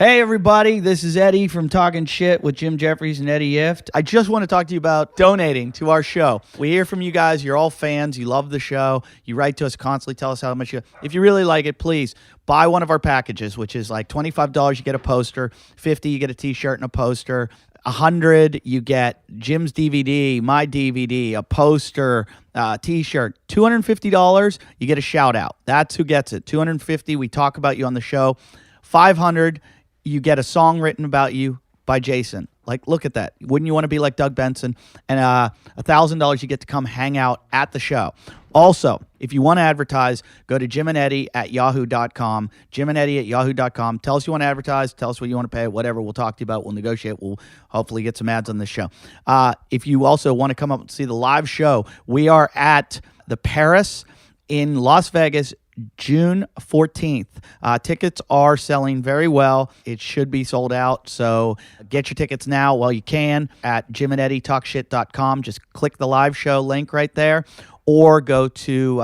Hey everybody, this is Eddie from Talkin Shit with Jim Jeffries and Eddie Ift. I just want to talk to you about donating to our show. We hear from you guys, you're all fans, you love the show, you write to us constantly, tell us how much you... If you really like it, please buy one of our packages, which is like $25, you get a poster, $50, you get a t-shirt and a poster, $100, you get Jim's DVD, my DVD, a poster, t-shirt. $250, you get a shout out. That's who gets it. $250, we talk about you on the show. $500, you get a song written about you by Jason. Like, look at that. Wouldn't you want to be like Doug Benson? And $1,000, you get to come hang out at the show. Also, if you want to advertise, go to jimandeddy@yahoo.com. jimandeddy@yahoo.com. Tell us you want to advertise. Tell us what you want to pay. Whatever, we'll talk to you about. We'll negotiate. We'll hopefully get some ads on this show. If you also want to come up and see the live show, we are at the Paris in Las Vegas, June 14th. Tickets are selling very well. It should be sold out, so get your tickets now while you can at jimandeddytalkshit.com. Just click the live show link right there, or go to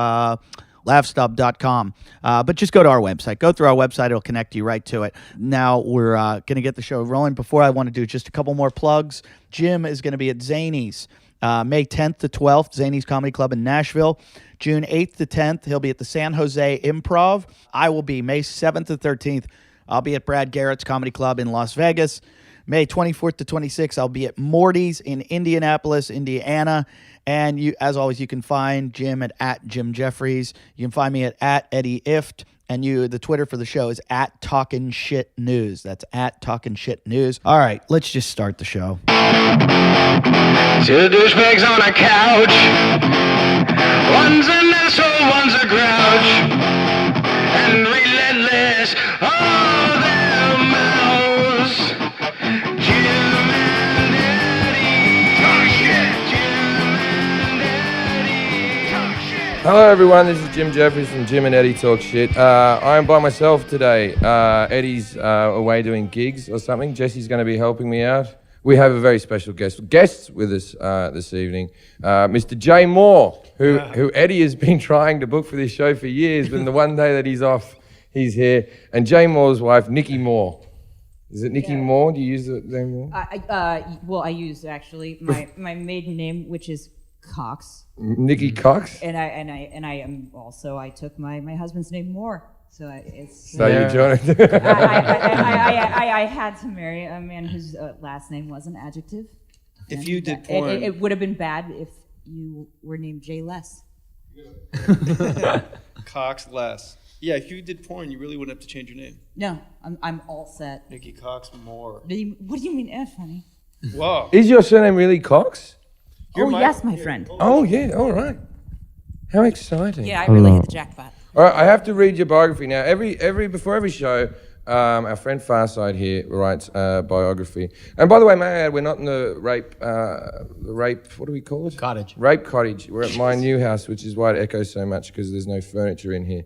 laughstub.com. But just go to our website. Go through our website. It'll connect you right to it. Now we're going to get the show rolling. Before I want to do just a couple more plugs. Jim is going to be at Zany's May 10th to 12th, Zany's Comedy Club in Nashville. June 8th to 10th, he'll be at the San Jose Improv. I will be May 7th to 13th. I'll be at Brad Garrett's Comedy Club in Las Vegas. May 24th to 26th, I'll be at Morty's in Indianapolis, Indiana. And you, as always, you can find Jim at Jim Jeffries. You can find me at Eddie Ift. And the Twitter for the show is at Talkin Shit News. That's at Talkin Shit News. All right, let's just start the show. Two douchebags on a couch. One's an asshole, one's a grouch. And relentless, all their mouths. Jim and Eddie talk shit. Jim and Eddie talk shit. Hello everyone, this is Jim Jeffries from Jim and Eddie Talk Shit. I am by myself today. Eddie's away doing gigs or something. Jesse's going to be helping me out. We have a very special guest with us this evening, Mr. Jay Mohr, who Eddie has been trying to book for this show for years, but the one day that he's off, he's here. And Jay Mohr's wife, Nikki Mohr. Is it Nikki Mohr? Do you use the name Mohr? I use actually my maiden name, which is Cox. Nikki Cox? And I am also, I took my husband's name Mohr. So it's. So you joined. I had to marry a man whose last name was an adjective. If you did porn, it would have been bad if you were named Jay Less. Cox Less. Yeah, if you did porn, you really wouldn't have to change your name. No, I'm all set. Nikki Cox Mohr. What do you mean F, honey? Whoa. Is your surname really Cox? Yes, my friend. Oh yeah, all right. How exciting! Yeah, I really hit the jackpot. All right, I have to read your biography now. Before every show, our friend Farside here writes biography. And by the way, may I add, we're not in the rape. What do we call it? Cottage. Rape cottage. We're at my new house, which is why it echoes so much because there's no furniture in here.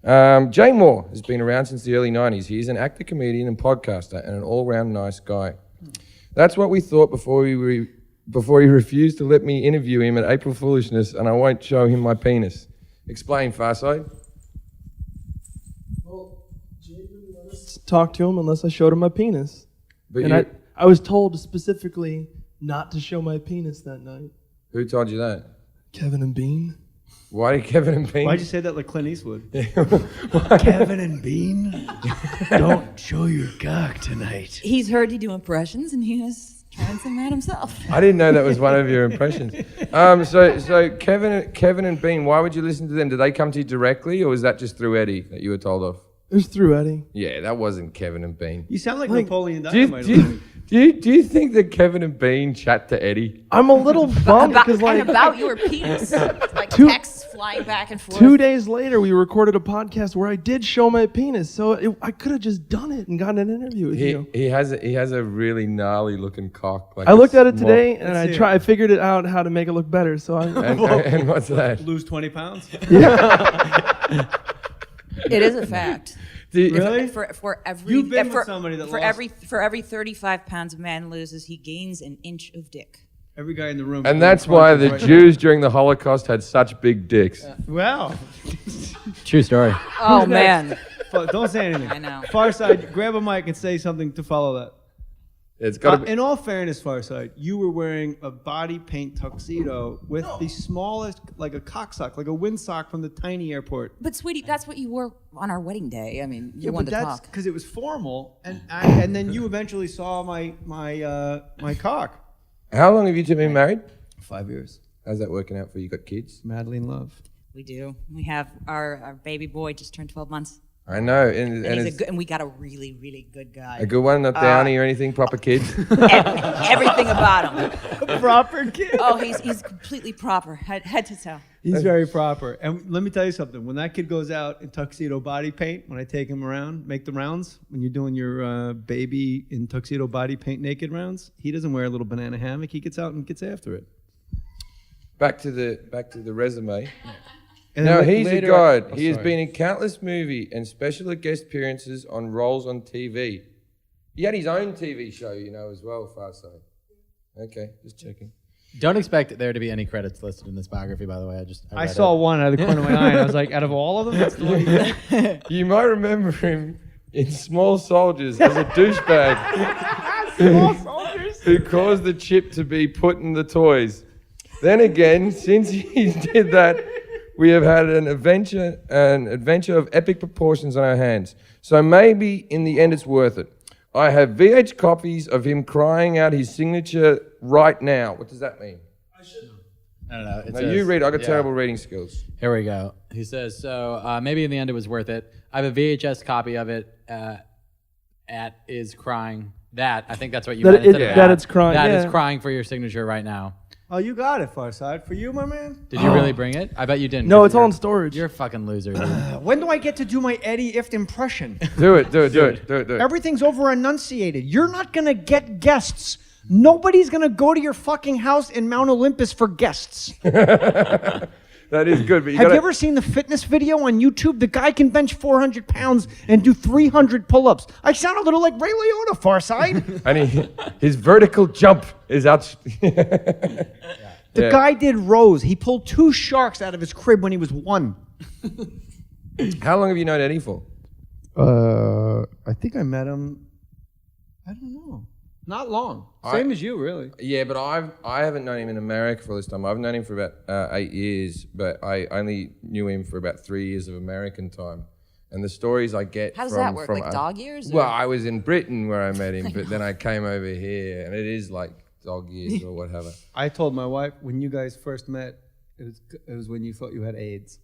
Jay Mohr has been around since the early '90s. He's an actor, comedian, and podcaster, and an all-round nice guy. That's what we thought before he refused to let me interview him at April Foolishness, and I won't show him my penis. Explain, Farside. Talk to him unless I showed him my penis. But I was told specifically not to show my penis that night. Who told you that? Kevin and Bean. Why did Kevin and Bean? Why'd you say that like Clint Eastwood? Kevin and Bean, don't show your cock tonight. He's heard you do impressions, and he was trying some out himself. I didn't know that was one of your impressions. So Kevin and Bean, why would you listen to them? Did they come to you directly, or was that just through Eddie that you were told off? It was through Eddie. Yeah, that wasn't Kevin and Bean. You sound like Napoleon Do Dynamite. you think that Kevin and Bean chat to Eddie? I'm a little bummed because about your penis, like texts flying back and forth. 2 days later, we recorded a podcast where I did show my penis, so I could have just done it and gotten an interview with you. He has a really gnarly looking cock. Like I looked at it today and Let's see I figured it out how to make it look better. So and what's that? Lose 20 pounds? It is a fact. Really? For every You've been with somebody that lost. For every 35 pounds a man loses, he gains an inch of dick. Every guy in the room. And that's why the Jews during the Holocaust had such big dicks. Wow. True story. Oh man. Don't say anything. I know. Farside, grab a mic and say something to follow that. It's got to be. In all fairness, Farside, you were wearing a body paint tuxedo with the smallest, like a cocksock, like a windsock from the tiny airport. But sweetie, that's what you wore on our wedding day. I mean, you wanted to that's talk. because it was formal, and then you eventually saw my cock. How long have you two been married? 5 years. How's that working out for you? Got kids? Madly in love. We do. We have our baby boy just turned 12 months. I know, and And, it's and we got a really, really good guy. a good one, not downy or anything. Proper kids. Everything about him. Proper kid. Oh, he's completely proper, head to toe. He's very proper. And let me tell you something. When that kid goes out in tuxedo body paint, when I take him around, make the rounds, when you're doing your baby in tuxedo body paint naked rounds, he doesn't wear a little banana hammock. He gets out and gets after it. Back to the resume. And Now, then he's a later- god. Oh, He has sorry. been in countless movie and special guest appearances on roles on TV. He had his own TV show, as well, Farside. Okay, just checking. Don't expect there to be any credits listed in this biography, by the way. I read saw it. one out of the corner of my eye, and I was like, out of all of them, that's the one you picked? You might remember him in Small Soldiers as a douchebag. Small soldiers. Who caused the chip to be put in the toys. Then again, since he did that, we have had an adventure of epic proportions on our hands. So maybe in the end it's worth it. I have VH copies of him crying out his signature right now. What does that mean? I don't know. It No, says- you read. I got yeah. terrible reading skills. Here we go. He says, so maybe in the end it was worth it. I have a VHS copy of it at is crying. That, I think that's what you That meant. it- instead of that it's crying, That is yeah. crying for your signature right now. Oh, you got it, Farside. For you, my man. Did you really bring it? I bet you didn't. No, 'cause it's all in you're- storage. You're a fucking loser, dude. When do I get to do my Eddie Ift impression? Do it. Everything's over enunciated. You're not going to get guests. Nobody's going to go to your fucking house in Mount Olympus for guests. That is good, but Have you ever seen the fitness video on YouTube? The guy can bench 400 pounds and do 300 pull-ups. I sound a little like Ray Liotta, Farside. And his vertical jump is out. The guy did rows. He pulled 2 sharks out of his crib when he was 1. How long have you known Eddie for? I think I met him, I don't know. Not long. Same as you, really. Yeah, but I haven't known him in America for all this time. I've known him for about 8 years, but I only knew him for about 3 years of American time. And the stories I get How does from, that work? from Like dog years? Well, or- I was in Britain where I met him, but then I came over here, and it is like dog years or whatever. I told my wife when you guys first met, it was when you thought you had AIDS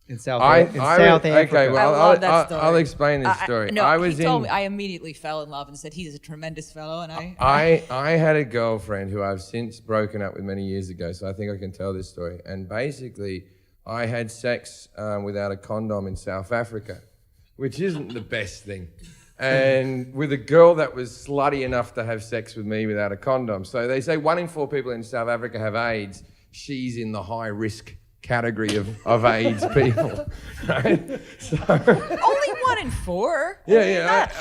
in South Okay, Africa. well, I love that story. I'll explain this story. No, I was he told in. me. I immediately fell in love and said he's a tremendous fellow, and I had a girlfriend who I've since broken up with many years ago, so I think I can tell this story. And basically, I had sex without a condom in South Africa, which isn't the best thing. And with a girl that was slutty enough to have sex with me without a condom. So they say 1 in 4 people in South Africa have AIDS. She's in the high risk category of AIDS people, right? So, only 1 in 4. Yeah. Not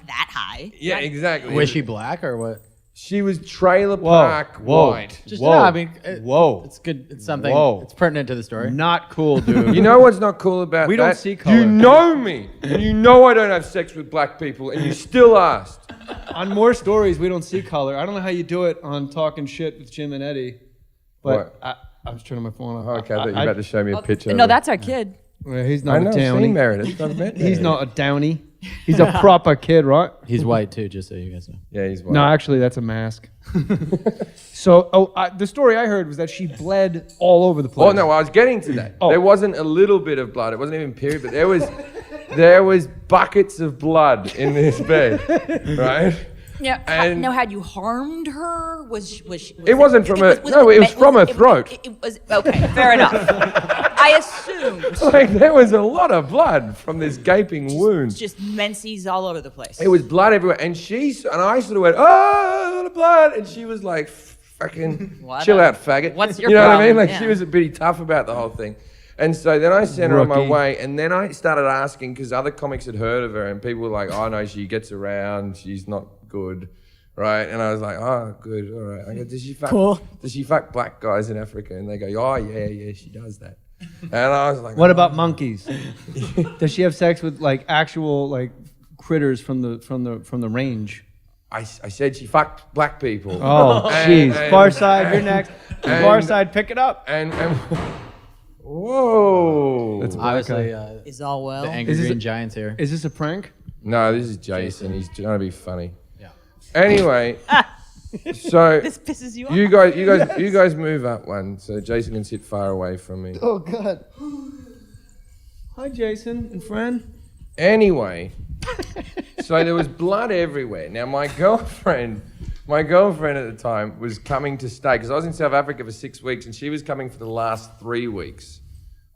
that high. Yeah, exactly. Was she black or what? She was trailer park white. Just, Whoa. no, I mean, Whoa. it's good. It's something. Whoa. It's pertinent to the story. Not cool, dude. You know what's not cool about We that? don't see color. You know me, and you know I don't have sex with black people, and you still asked. On more stories, we don't see color. I don't know how you do it on Talking Shit with Jim and Eddie, but I was turning my phone off. Okay, I thought you were about to show me a picture. No, of it. that's our kid. Well, he's I not know, a seen downy. Meredith. I've met He's Meredith. not a downy. He's a proper kid, right? He's white too, just so you guys know. Yeah, he's white. No, actually, that's a mask. So, the story I heard was that she bled all over the place. Oh no, I was getting to that. Oh. There wasn't a little bit of blood. It wasn't even period, but there was buckets of blood in this bed, right? Yeah. And- Now, had you harmed her? Was It wasn't from her. No, it was from her throat. It was okay. Fair enough. I assumed. Like there was a lot of blood from this gaping wound. Just menses all over the place. It was blood everywhere, and I sort of went, "Oh, a lot of blood," and she was like, "Fucking What chill a- out, faggot." what's your You know what I mean? problem? Like she Yeah. was pretty tough about the whole thing. And so then I sent her on my Rookie. way, and then I started asking because other comics had heard of her, and people were like, "Oh no, she gets around. She's not good." Right, and I was like, "Oh, good, all right." I go, "Does she fuck? Does she fuck black guys in Africa?" And they go, "Oh, yeah, she does that." And I was like, What about monkeys? Does she have sex with like actual like critters from the range? I said she fucked black people. Oh, jeez. Far side, you're next. Far side, pick it up. And whoa. That's Obviously, Is all well. the angry Is this green a- giant's here. Is this a prank? No, this is Jason. He's trying to be funny. Yeah. Anyway, so This pisses you off. you guys move up one so Jason can sit far away from me. Oh God. Hi, Jason and friend. Anyway, so there was blood everywhere. Now my girlfriend at the time was coming to stay because I was in South Africa for 6 weeks and she was coming for the last 3 weeks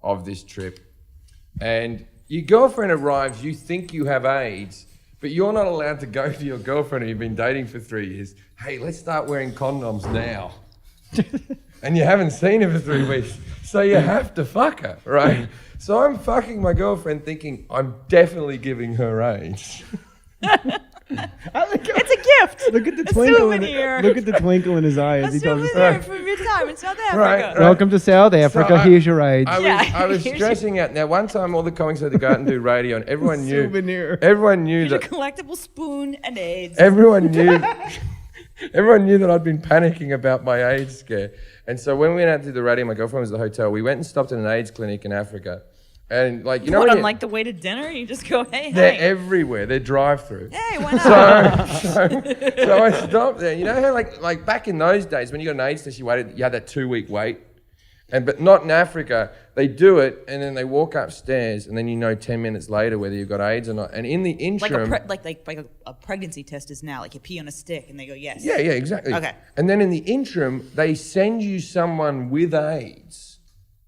of this trip. And your girlfriend arrives, you think you have AIDS, but you're not allowed to go to your girlfriend who you've been dating for 3 years. Hey, let's start wearing condoms now. And you haven't seen her for 3 weeks, so you have to fuck her, right? So I'm fucking my girlfriend thinking I'm definitely giving her AIDS. It's a gift. Look at the A twinkle. souvenir. Look at the twinkle in his eye A as he tells us. souvenir from your time in South Africa. Right. Welcome to South Africa. I- Here's your AIDS. I was Here's stressing out. Now, one time all the comics had to go out and do radio, and everyone knew. Souvenir. Everyone knew Here's a that. collectible spoon and AIDS. Everyone knew. Everyone knew that I'd been panicking about my AIDS scare. And so when we went out to the radio, my girlfriend was at the hotel. We went and stopped at an AIDS clinic in Africa, and like you know, What, when on like the way to dinner? You just go, hey, they're hey. everywhere. They're drive-through. Hey, why not? So I stopped there. You know how like back in those days when you got an AIDS test, you had that 2-week wait, but not in Africa. They do it and then they walk upstairs and then you know 10 minutes later whether you've got AIDS or not. And in the interim, like a pregnancy test is now. Like you pee on a stick and they go, yes. yeah, exactly. Okay. And then in the interim, they send you someone with AIDS,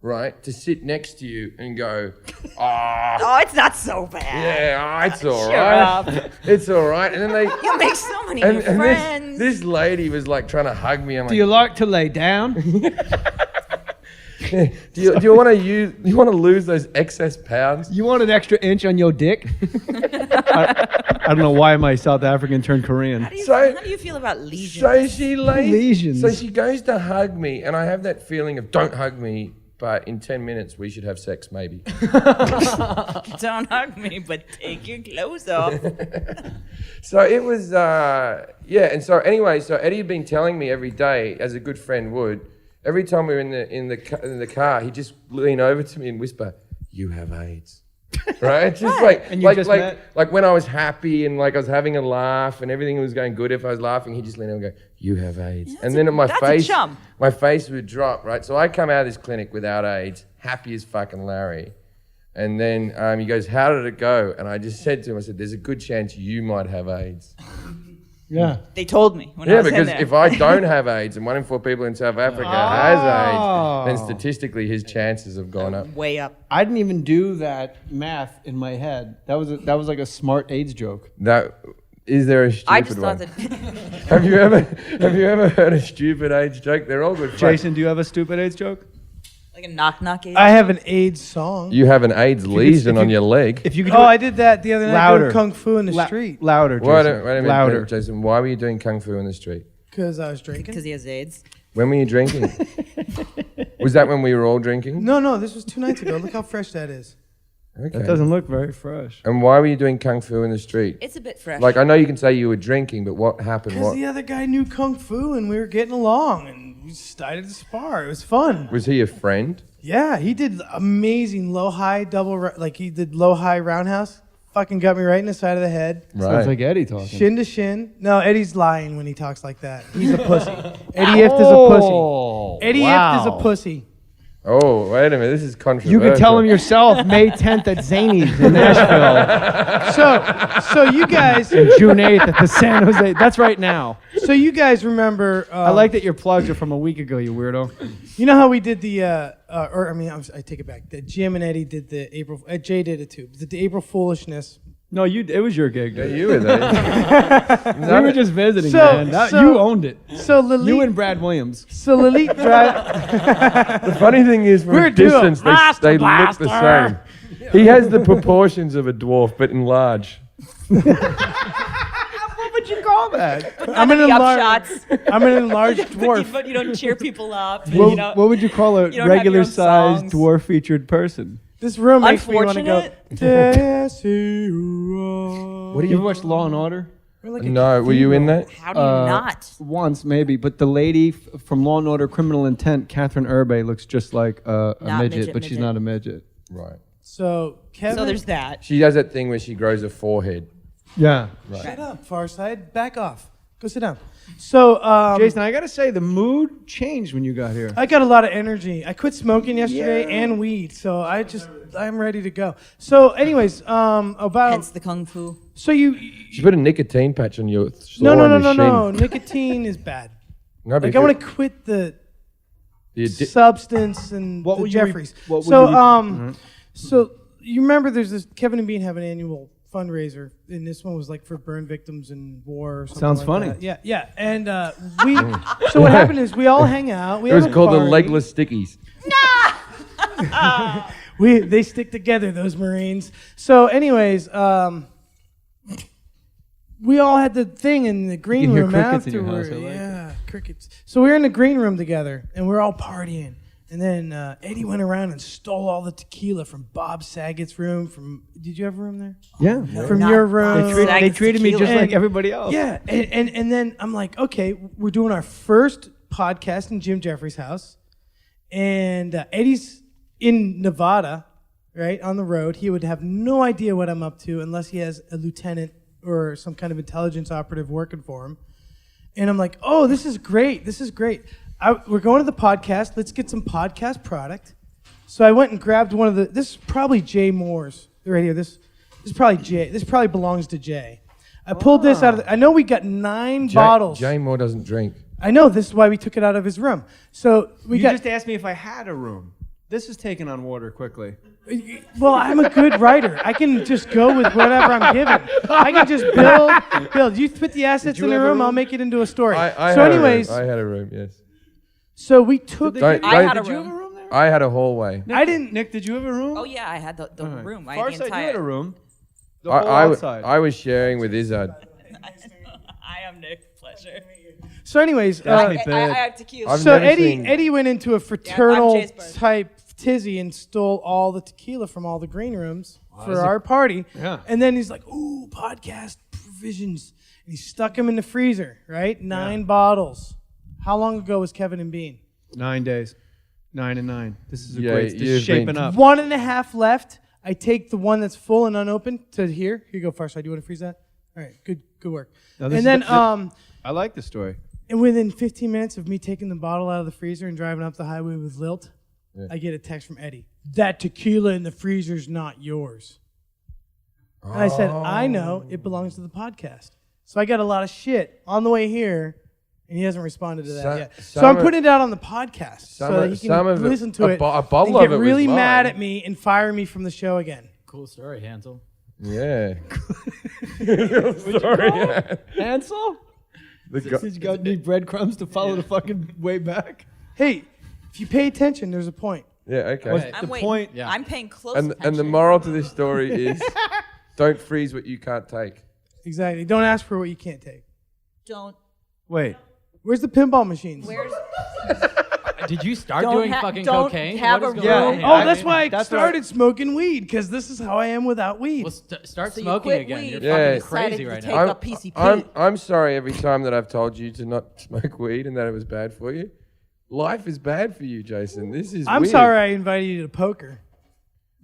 right, to sit next to you and go, Oh, it's not so bad. yeah, it's all Shut right. up. It's all right. And then they. You make so many And, new and friends. this lady was like trying to hug me. I'm Do like, you like to lay down? do you want to lose those excess pounds? You want an extra inch on your dick? I don't know why my South African turned Korean. How So- do you feel about legions? So she lays, Lesions. So she goes to hug me, and I have that feeling of don't hug me, but in 10 minutes we should have sex maybe. Don't hug me, but take your clothes off. So it was yeah. And so anyway, so Eddie had been telling me every day, as a good friend would, every time we were in the car, he'd just lean over to me and whisper, "You have AIDS." Right? Just And you just met? like when I was happy and like I was having a laugh and everything was going good, if I was laughing, he'd just lean over and go, "You have AIDS." And then that's a chum. my face would drop, right? So I come out of this clinic without AIDS, happy as fucking Larry. And then he goes, "How did it go?" And I just said to him, I said, "There's a good chance you might have AIDS." Yeah. They told me when I Yeah, was in because there. if I don't have AIDS and 1 in 4 people in South Africa has AIDS, then statistically his chances have gone up. way up. I didn't even do that math in my head. That was like a smart AIDS joke. That is there a stupid I just one? thought that Have you ever heard a stupid AIDS joke? They're all good. fun. Jason, do you have a stupid AIDS joke? like a knock AIDS. I have an AIDS song. You have an AIDS lesion on your leg. If you could Oh, I did that the other night. Louder. Doing kung fu in the street Louder, Jason. Wait a minute, Louder. Jason. Why were you doing kung fu in the street? because I was drinking. because he has AIDS. When were you drinking? Was that when we were all drinking? No, this was 2 nights ago. Look how fresh that is. Okay. That doesn't look very fresh. And why were you doing kung fu in the street? It's a bit fresh. Like, I know you can say you were drinking, but what happened? Because What the other guy knew kung fu and we were getting along and we started to spar. It was fun. was he a friend? Yeah, he did amazing low-high like he did low-high roundhouse. Fucking got me right in the side of the head. Sounds like Eddie talking. Shin to shin. No, Eddie's lying when he talks like that. He's a pussy. Eddie Ift is a pussy. Eddie Ift is a pussy. Oh, wait a minute. This is controversial. You can tell him yourself May 10th at Zany's in Nashville. So you guys, And June 8th at the San Jose. That's right now. so you guys remember? I like that your plugs are from a week ago, you weirdo. You know how we did the, I take it back. The Jim and Eddie did the April. Jay did it too. Did the April Foolishness? No, it was your gig. Yeah, Dude. you were there. We were just visiting, So- man. so- You owned it. So Lalit, You and Brad Williams. so Lalit drive. The funny thing is, from We're a distance, they look the same. He has the proportions of a dwarf, but enlarged. What would would you call that? I'm an the enlarged. upshots. I'm an enlarged dwarf. But you don't cheer people up. What would you call a you don't have your regular own sized songs. dwarf featured person? This room makes me want to go. Unfortunate? What do you ever watch Law and Order? No, were you in that? How do you not? Once maybe, but the lady from Law and Order: Criminal Intent, Catherine Urbe, looks just like a midget, but she's not a midget. Right. So Kevin. So there's that. She does that thing where she grows a forehead. Yeah. Right. Shut up, Farside. Back off. Go sit down. So, Jason, I gotta say the mood changed when you got here. I got a lot of energy. I quit smoking yesterday and weed, so I'm ready to go. So, anyways, about Hence the kung fu. So you put a nicotine patch on your no. Nicotine is bad. No, like I want to quit the substance and What the would you Jeffries. So you remember there's this Kevin and Bean have an annual fundraiser, and this one was like for burn victims in war or something. Sounds like funny. That. Yeah. And we. So what happened is we all hang out. It was called the Legless Stickies. They stick together, those Marines. So, anyways, we all had the thing in the green You can hear room crickets in your afterward. house, I like Yeah, crickets. So we were in the green room together, and we were all partying. And then Eddie went around and stole all the tequila from Bob Saget's room. Did you have a room there? Yeah. From your room. They treated me just like everybody else. Yeah, and then I'm like, okay, we're doing our first podcast in Jim Jeffries' house, and Eddie's in Nevada, right, on the road. He would have no idea what I'm up to unless he has a lieutenant or some kind of intelligence operative working for him. And I'm like, oh, this is great. We're going to the podcast. Let's get some podcast product. So I went and grabbed one of this is probably Jay Mohr's right here. This is probably Jay. This probably belongs to Jay. I pulled this out of I know we got 9 bottles. Jay Mohr doesn't drink. I know, this is why we took it out of his room. So You just asked me if I had a room. This is taking on water quickly. Well, I'm a good writer. I can just go with whatever I'm given. I can just build. You put the assets in the room, I'll make it into a story. I so anyways. I had a room, yes. So we took... I had a room. I had a hallway. Nick, did you have a room? Oh, yeah, I had the room. I had the Farside, you had a room. The I, whole I, outside. I was sharing with Izzard. I am Nick. Pleasure. So anyways... I have tequila. So Eddie went into a fraternal type tizzy and stole all the tequila from all the green rooms for our party. Yeah. And then he's like, ooh, podcast provisions. And he stuck them in the freezer, right? 9 bottles. How long ago was Kevin and Bean? 9 days. 9 and 9. This is great. This is shaping up. 1.5 left. I take the one that's full and unopened to here. Here you go, Farside. Do you want to freeze that? All right. Good work. And then I like the story. And within 15 minutes of me taking the bottle out of the freezer and driving up the highway with Lilt, I get a text from Eddie. That tequila in the freezer's not yours. And I said, I know. It belongs to the podcast. So I got a lot of shit on the way here, and he hasn't responded to that yet. So I'm putting it out on the podcast so that he can listen to it and get really mad at me and fire me from the show again. Cool story, Hansel. Yeah. Hansel? You got any breadcrumbs to follow the fucking way back? Hey, if you pay attention, there's a point. Yeah, okay. I'm waiting. Yeah. I'm paying close attention. And the moral to this story is don't freeze what you can't take. Exactly. Don't ask for what you can't take. Don't. Wait. Where's the pinball machines? Where's... Did you start doing fucking cocaine? Have what a is going on room. here? Oh, that's why I started smoking weed, because this is how I am without weed. Well, start So you smoking quit again. weed. You're Yeah. fucking crazy Decided right to now. take up PCP. I'm sorry every time that I've told you to not smoke weed and that it was bad for you. Life is bad for you, Jason. This is I'm weird. sorry I invited you to poker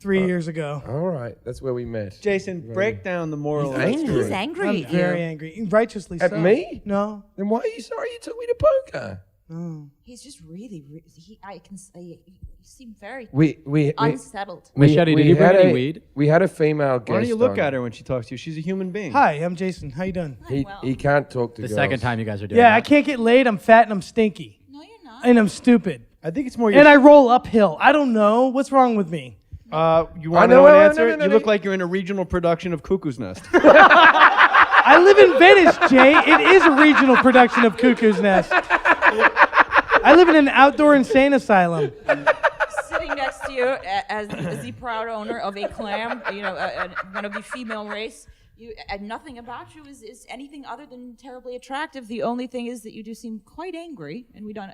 3 years ago. All right. That's where we met. Jason, break down the moral. He's angry. He's angry I'm at you. very angry. Righteously so. At me? No. Then why are you sorry you took me to poker? He's just really, I can say, he seemed very We unsettled. Machete, did you bring any weed? We had a female guest. Why don't you look on. at her when she talks to you? She's a human being. Hi, I'm Jason. How you doing? He can't talk to The girls. second time you guys are doing Yeah, that. I can't get laid. I'm fat and I'm stinky. No, you're not. And I'm stupid. I think it's more. And I roll uphill. I don't know. What's wrong with me? You want to know, know an no, answer? no, You look like you're in a regional production of Cuckoo's Nest. I live in Venice, Jay. It is a regional production of Cuckoo's Nest. I live in an outdoor insane asylum. Sitting next to you as the proud owner of a clam, one of the female race, And nothing about you is anything other than terribly attractive. The only thing is that you do seem quite angry, and we don't.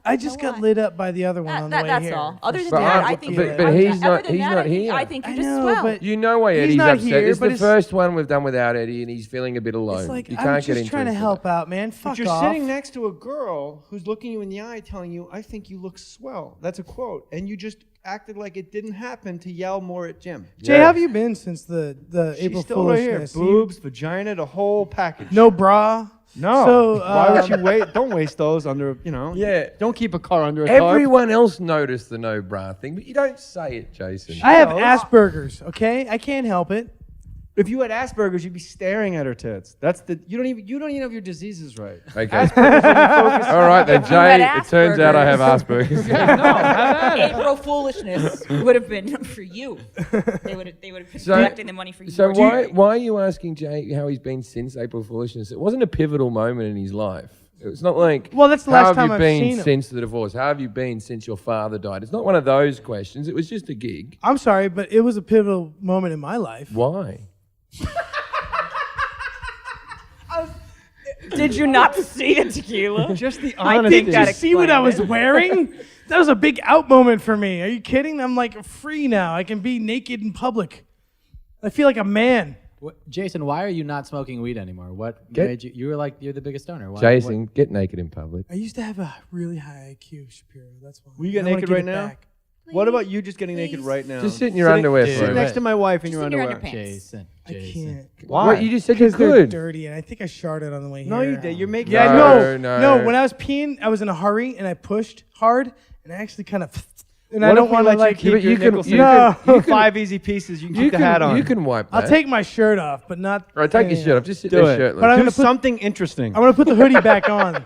I just know got why. lit up by the other one on the way that's here. all. Other than But that, I think. but he's not here. I think you're I just know, swell. but You know why He's Eddie's not upset. here, It's but the first one we've done without Eddie, and he's feeling a bit alone. It's like you I'm can't get just into trying to it. help out, man. Fuck But you're off. sitting next to a girl who's looking you in the eye, telling you, "I think you look swell." That's a quote, and you just acted like it didn't happen to yell more at Jim. Jay, how have you been since the April She's still right here. Foolishness? Boobs, vagina, the whole package. No bra. No. So, why would you wait? Don't waste those under. Yeah. Don't keep a car under a tarp. Everyone else noticed the no bra thing, but you don't say it, Jason. I have Asperger's. Okay, I can't help it. If you had Asperger's, you'd be staring at her tits. That's the you don't even have your diseases right. Okay. Asperger's when you focus. All right then, If you had Jay. It turns out I have Asperger's. April Foolishness would have been for you. They would have been collecting the money for you. So why are you asking Jay how he's been since April Foolishness? It wasn't a pivotal moment in his life. It's not like, Well, that's the how last have time you I've been seen him. since the divorce? How have you been since your father died? It's not one of those questions. It was just a gig. I'm sorry, but it was a pivotal moment in my life. Why? Did you not see the tequila? Just the I honesty. think that Did you see what I was explained it. wearing? That was a big out moment for me. Are you kidding? I'm like free now. I can be naked in public. I feel like a man. Jason, why are you not smoking weed anymore? What made you? You were like, you're the biggest stoner. Why, Jason, get naked in public. I used to have a really high IQ, Shapiro. That's why. Will you get I wanna naked get right it now? back. What about you just getting naked right now? Just sit in your underwear for Sit it. next to my wife in Just your in your underwear. underpants. Jason. I can't. Why? What? You just said you Because they're could. dirty, and I think I sharted on the way No, here. you did. You're making. Yeah, No, no, no. When I was peeing, I was in a hurry, and I pushed hard, and I actually kind of. And What I don't if we want to let like. you keep but your you can- nickel you stick? can- You can 5 easy pieces. You can keep the hat on. You can wipe that. I'll take my shirt off, but not. All right, take your yeah. shirt off. Just sit Do there it. shirtless. But I'm Do gonna put- something interesting. I'm gonna put the hoodie back on.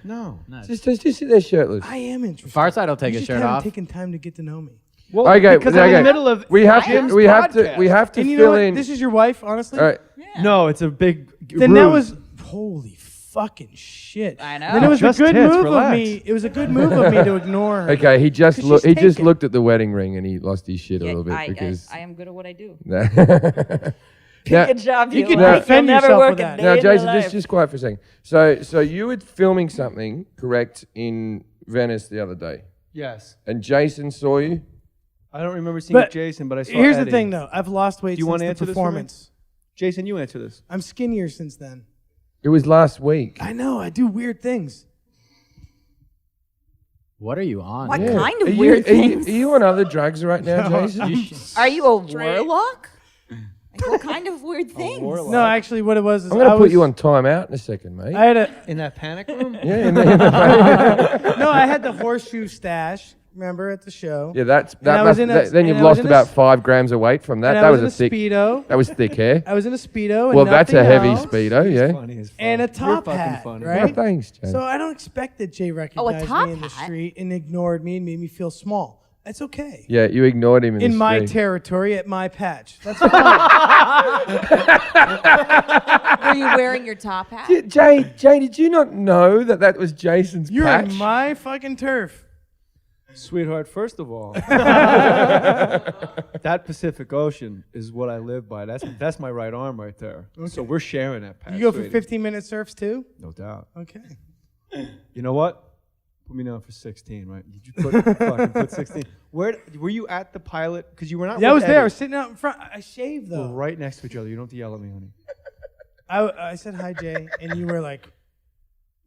No. Just sit there shirtless. I am interested. Farside will take you his just shirt haven't off. taken time to get to know me. Well, Okay, because I'm in okay. the middle of. We have to. Jim's We have to. podcast. We have to And you know fill what? in. This is your wife, honestly. All right. No, it's a big. Then ruse. that was holy fucking shit. I know. Then it was a Just good tits, move relax. of me. It was a good move of me to ignore her. Okay, he just 'Cause looked. He she's just taken. looked at the wedding ring and he lost his shit a little bit because. I am good at what I do. Now- Good job, you you. can Like, defend you'll never yourself work with a that. day Now, in your Jason, life. just quiet for a second. So you were filming something, correct, in Venice the other day, Yes. and Jason saw you. I don't remember seeing But Jason, but I saw. Here's the Eddie. thing, though. I've lost weight Do you since wanna the answer this for me? performance. Jason, you answer this. I'm skinnier since then. It was last week. I know. I do weird things. What are you on? What Yeah. kind of Are you- weird things? Are you on other drugs right now, Jason? Are you a warlock? Like, what kind of weird things? warlock. No, actually, what it was is I'm going I to put was- you on timeout in a second, mate. I had a In that panic room? yeah, no. I had the horseshoe stash. Remember at the show? yeah. That I was in a- then you've and I was lost in a about s- 5 grams of weight from that. And I That was was in a a thick. speedo. That was thick hair. I was in a speedo. And Well, that's a nothing heavy else, speedo, yeah. Funny as fuck. and a You're top fucking hat, funny. Oh, right? thanks, Jason. So I don't expect that Jay recognized top me in the hat? street and ignored me and made me feel small. That's okay. Yeah, you ignored him In the my street. territory, at my patch. That's fine. Were you wearing your top hat? Jay, did you not know that was Jason's You're patch? in my fucking turf. Sweetheart, first of all, that Pacific Ocean is what I live by. That's my right arm right there. So we're sharing that patch. You go for sweetie. 15-minute surfs too? No doubt. Okay. You know what? Put me down for 16, right? Did you fucking put 16? Where were you at the pilot? Because you were not. Yeah, I with was there. I Eddie. was sitting out in front. I shaved though. We're right next to each other. You don't have to yell at me, honey. I said hi, Jay, and you were like,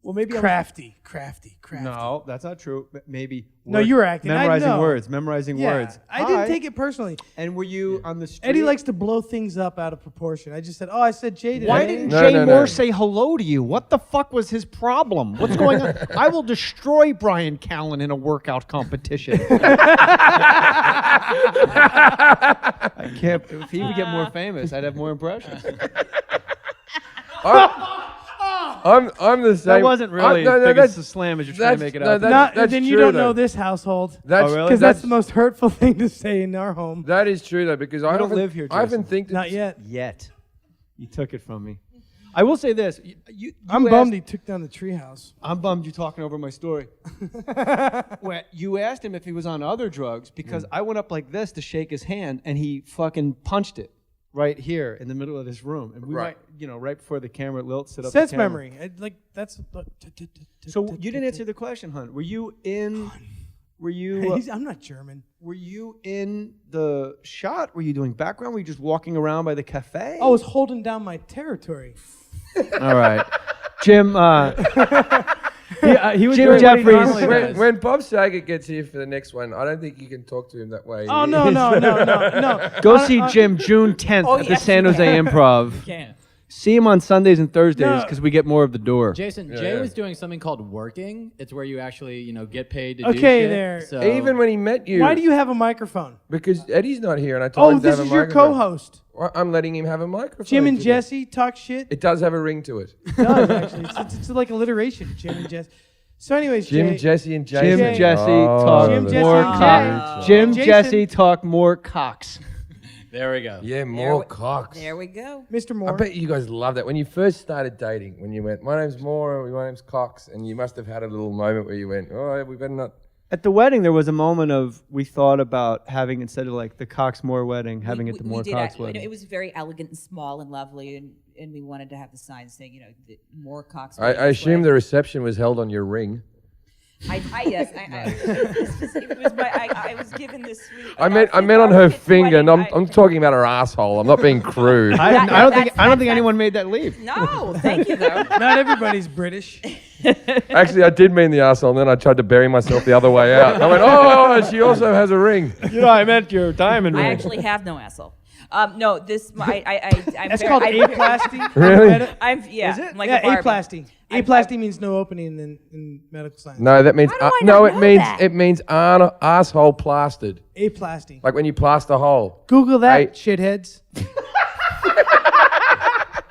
Well, maybe crafty. No, that's not true. Maybe. No, you were acting. I Memorizing know. words. Memorizing Yeah, words. I didn't Hi. take it personally. And were you on the street? Eddie likes to blow things up out of proportion. I just said, I said Jay today. Why didn't No, Jay no, Mohr no. say hello to you? What the fuck was his problem? What's going on? I will destroy Brian Callen in a workout competition. I can't. If he would get more famous, I'd have more impressions. I'm the same. That wasn't really no, as big that's- a slam as you're trying to make it no, out. that's then you true, don't though. know this household. That's, Oh, really? Because that's the most hurtful thing to say in our home. That is true though, because I don't often live here, I often Jason. think that Not yet. Yet. You took it from me. I will say this. You I'm asked- bummed he took down the treehouse. I'm bummed you're talking over my story. Well, you asked him if he was on other drugs because I went up like this to shake his hand and he fucking punched it. right here in the middle of this room, and we Right. might, right before the camera, Lilt sit up. Sense the camera. memory. Like that's. So you didn't answer the question, Hunt. Were you in? Were you? I'm not German. Were you in the shot? Were you doing background? Were you just walking around by the cafe? I was holding down my territory. All right, Jim. He was Jim doing Jeffries. what he normally does. When Bob Saget gets here for the next one, I don't think you can talk to him that way. Oh no. Go see Jim June 10th at the San Jose Improv. Can't. See him on Sundays and Thursdays No. because we get more of the door. Jason, Yeah, Jay yeah. was doing something called working. It's where you actually, get paid to do Okay, shit. there. So Even when he met you. Why do you have a microphone? Because Eddie's not here, and I told Oh, him to this have is a your microphone. co-host. Well, I'm letting him have a microphone. Jim and today. Jesse talk shit. It does have a ring to it. It does actually. It's like alliteration. Jim and Jesse. So, anyways, Jim, Jay, Jesse, and Jason. Jim, Jesse, Oh, talk Jim, Jesse, more and cock. Jay. Jim, Jason. Jesse, talk more cocks. there we go. Yeah, more cocks. There we go. Mr. I Moore. bet you guys love that. When you first started dating, when you went, my name's Mohr, my name's Cox, and you must have had a little moment where you went, oh, we better not. At the wedding, there was a moment of we thought about having, instead of like the Cox Moore wedding, having it the Moore Cox wedding. It was very elegant and small and lovely, and we wanted to have the sign saying, the more Cox. I assume the reception was held on your ring. I was given this sweet. I meant on her finger, and I'm talking about her asshole. I'm not being crude. I don't think anyone made that leap. No, thank you though. Not everybody's British. Actually, I did mean the asshole, and then I tried to bury myself the other way out. I went, oh, she also has a ring. I meant your diamond ring. I actually have no asshole. No, this I'm That's very- called I'm- aplasty. Really? I'm Is yeah. it? I'm like yeah, a Barbie. aplasty. Aplasty means no opening in medical science. No, that means How do I not it know means that? it means asshole plastered, Aplasty. like when you plaster a hole. Google that, Hey. shitheads.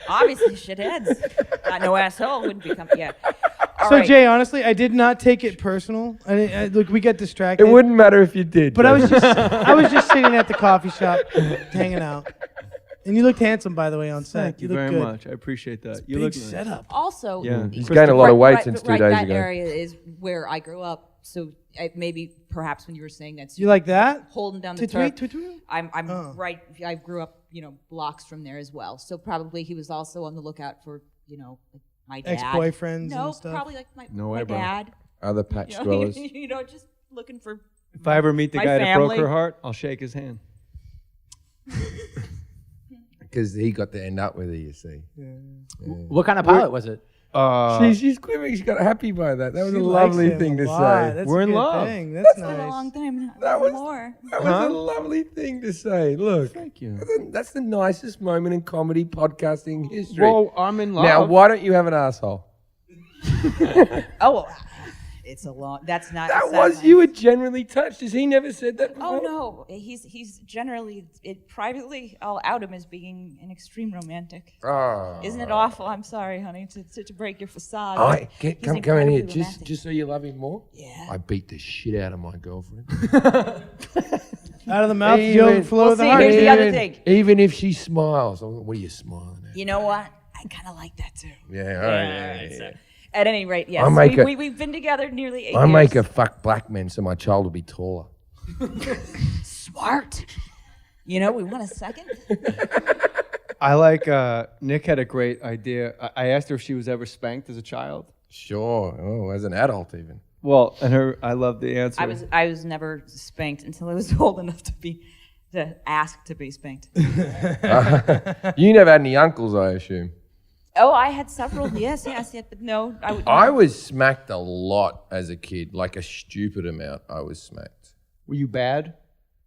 Obviously, shitheads. No asshole wouldn't become yeah. All So right. Jay, honestly, I did not take it personal. Look, we got distracted. It wouldn't matter if you did. But Jay. I was just sitting at the coffee shop, hanging out. And you looked handsome, by the way, on set. Thank you looked very good. much. I appreciate that. You Big look nice. setup. Also, Yeah. He's gained a lot of weight since 2 days that ago. area is where I grew up. So maybe perhaps when you were saying that, You like that? holding down the Tweet, turf. tweet, tweet. I'm Oh. right. I grew up, blocks from there as well. So probably he was also on the lookout for, like my dad. Ex-boyfriends No, and stuff. probably like No my way, bro. dad. Other patch You know, dwellers. just looking for. If I ever meet the My guy that broke family. her heart, I'll shake his hand. Because he got to end up with her, you see. What kind of pilot was it? She's quivering. She got happy by that. That was She a likes lovely him thing a to lot. say. That's We're a in good love. thing. That's It's been a nice. long time. That was- more. That was a lovely thing to say. Look, Thank you. that's the nicest moment in comedy podcasting history. Well, I'm in love. Now, why don't you have an asshole? Oh, it's a long. That's not. That it's not was nice. you were genuinely touched. Has he never said that before? Oh no, he's generally privately. I'll out him as being an extreme romantic. Oh. Isn't it awful? I'm sorry, honey, to break your facade. Come in He's here, incredibly just romantic. so you love him more. Yeah. I beat the shit out of my girlfriend. Out of the mouth, Even- the overflow Well, of the see, heart. here's the other thing. Even if she smiles, I'm like, what are you smiling at? You know what? I kind of like that too. Yeah, all right, yeah. At any rate, yes, I make a- we've been together nearly 8 I years. make her fuck black men so my child will be taller. Smart. We want a second. I like, Nick had a great idea. I asked her if she was ever spanked as a child. Sure. Oh, as an adult even. Well, and I love the answer. I was never spanked until I was old enough to ask to be spanked. You never had any uncles, I assume. Oh, I had several. Yes, but no, I was smacked a lot as a kid, like a stupid amount. I was smacked. Were you bad?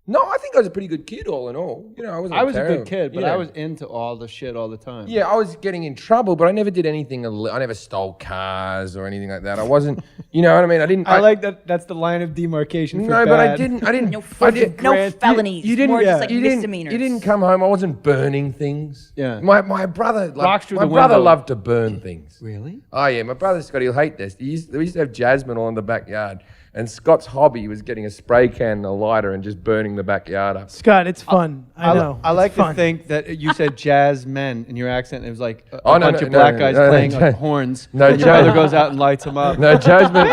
No, I think I was a pretty good kid all in all. I wasn't I was a terrible. good kid, but Yeah. I was into all the shit all the time. Yeah, I was getting in trouble, but I never did anything. I never stole cars or anything like that. I wasn't, you know what I mean? I didn't. I like that. That's the line of demarcation. For No, but I bad. didn't. No, I didn't. no felonies. You didn't. More just like you didn't. misdemeanors. You didn't come home. I wasn't burning things. Yeah. My brother. Rocks through my the brother window. loved to burn things. Really? Oh yeah, my brother Scott. He'll hate this. We used to have jasmine all in the backyard, And Scott's hobby was getting a spray can and a lighter and just burning the backyard up. Scott, it's fun. I know. I It's like fun. to think that you said jazz men in your accent. It was like a Oh, no, bunch no, of black no, guys no, no, playing no, like horns. no, and your jazz- brother goes out and lights them up. No, Jasmine.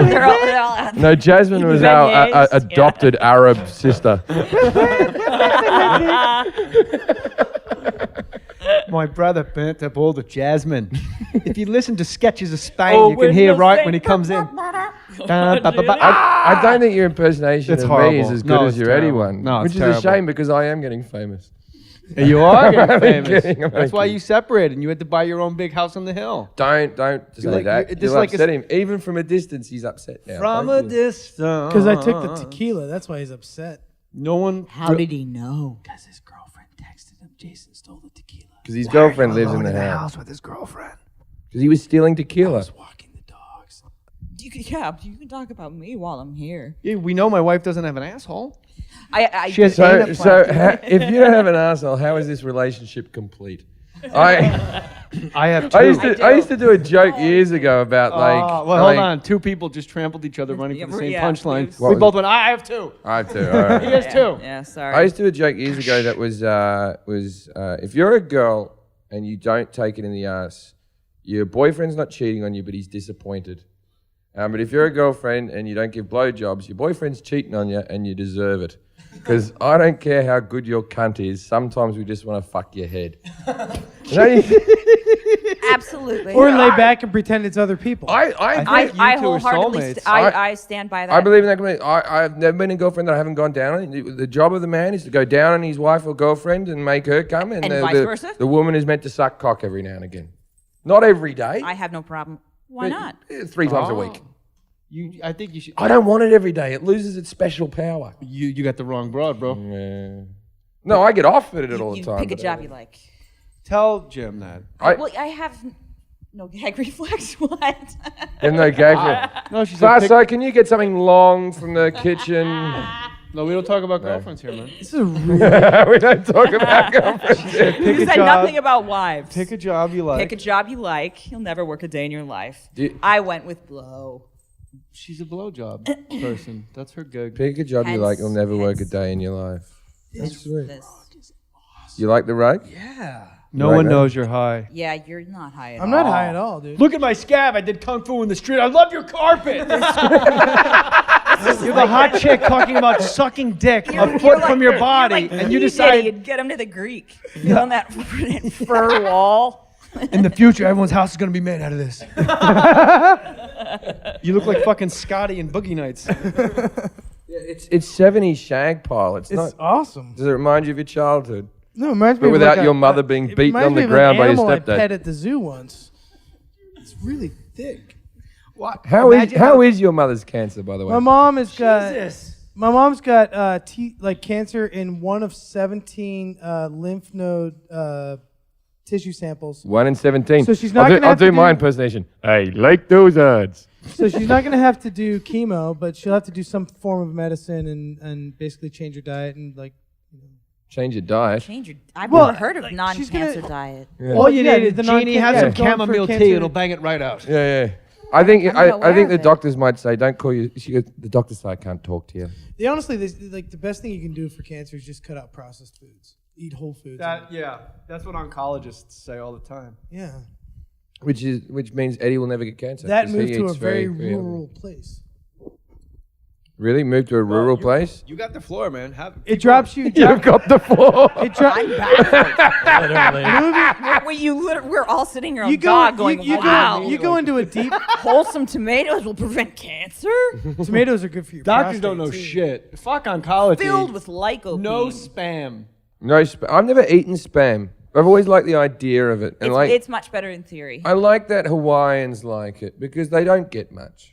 They're all out. No, Jasmine was our Beignets, adopted Arab sister. My brother burnt up all the jasmine. If you listen to sketches of Spain, Oh, you can hear right when he comes in. I don't think your impersonation It's of me horrible. is as good No, as it's your terrible. Eddie one. No, which it's is terrible. a shame because I am getting famous. You are getting I'm famous. kidding, I'm That's why kidding. you separated and you had to buy your own big house on the hill. Don't say like- that. this You'll like upset him. Even from a distance, he's upset now. From Don't a you? distance. Because I took the tequila. That's why he's upset. No one. How did he know? Because his girlfriend texted him, Jason stole the tequila. Because his girlfriend lives in the house. with his girlfriend. Because he was stealing tequila. Walking the dogs. You can talk about me while I'm here. Yeah, we know my wife doesn't have an asshole. I She has So, anal plastic. if you don't have an asshole, how is this relationship complete? I have two. I used to do a joke years ago about hold on. Two people just trampled each other running for the same punchline. What We was both went, I have two. I have to. All right. He has two. Yeah, sorry. I used to do a joke years ago that was if you're a girl and you don't take it in the ass, your boyfriend's not cheating on you, but he's disappointed. But if you're a girlfriend and you don't give blowjobs, your boyfriend's cheating on you and you deserve it. Because I don't care how good your cunt is, sometimes we just want to fuck your head. Absolutely. Or lay back and pretend it's other people. I wholeheartedly I stand by that. I believe in that completely. I've never been a girlfriend that I haven't gone down on. The job of the man is to go down on his wife or girlfriend and make her come. And vice versa? The woman is meant to suck cock every now and again. Not every day. I have no problem. Why not? 3 times a week. I think you should. I don't want it every day. It loses its special power. You got the wrong broad, bro. Yeah. No, I get offered it all the time. Pick a but, job you like. Tell Jim that. Well, I have no gag reflex. What? And no gag. No, she's So can you get something long from the kitchen? No, we don't talk about girlfriends here, man. This is really. We don't talk about girlfriends. You said nothing about wives. Pick a job you like. Pick a job you like. You'll never work a day in your life. I went with blow. She's a blowjob person. That's her gig. Pick a job you like. You'll never work a day in your life. That's sweet. You like the rug? Yeah. No one knows you're high. Yeah, you're not high at all. I'm not high at all, dude. Look at my scab. I did kung fu in the street. I love your carpet. You're the hot chick talking about sucking dick a foot from your body, and you decide you'd get him to the Greek. Feeling that fur wall. in the future everyone's house is gonna be made out of this. You look like fucking Scotty in Boogie Nights. It's 70s shag pile. It's not awesome. Does it remind you of your childhood? No, it reminds me But of without like your mother being it beaten reminds on me the of an ground by your animal I stepdad. pet at the zoo once. It's really thick. How is your mother's cancer, by the way? My mom has got. Jesus. My mom's got cancer in one of 17 lymph node tissue samples. 1 in 17. So she's not gonna I'll have do to my do- impersonation. I like those odds. So she's not going to have to do chemo, but she'll have to do some form of medicine and basically change her diet and Change your diet. Change your. I've Well, never heard of like, non-cancer she's diet. Yeah. All you Yeah, need is the Jeannie, have non-cancer- some going for chamomile cancer. tea. It'll bang it right out. Yeah. I think I'm not I think aware the of it. doctors might say, "Don't call you." The doctors say, "I can't talk to you." honestly, the best thing you can do for cancer is just cut out processed foods. Eat whole foods. That's what oncologists say all the time. Yeah. Which means Eddie will never get cancer. That 'cause he moved to a eats very healthy. rural place. Really, moved to a rural place? You got the floor, man. It drops you. You've got the floor. It drops. We're all sitting here on You dog go. going, You wow. go. You go into a deep. Wholesome tomatoes will prevent cancer. Tomatoes are good for your. Doctors prostate, don't know too. shit. Fuck oncology. Filled with lycopene. No spam. No, I've never eaten spam. I've always liked the idea of it, and It's much better in theory. I like that Hawaiians like it because they don't get much.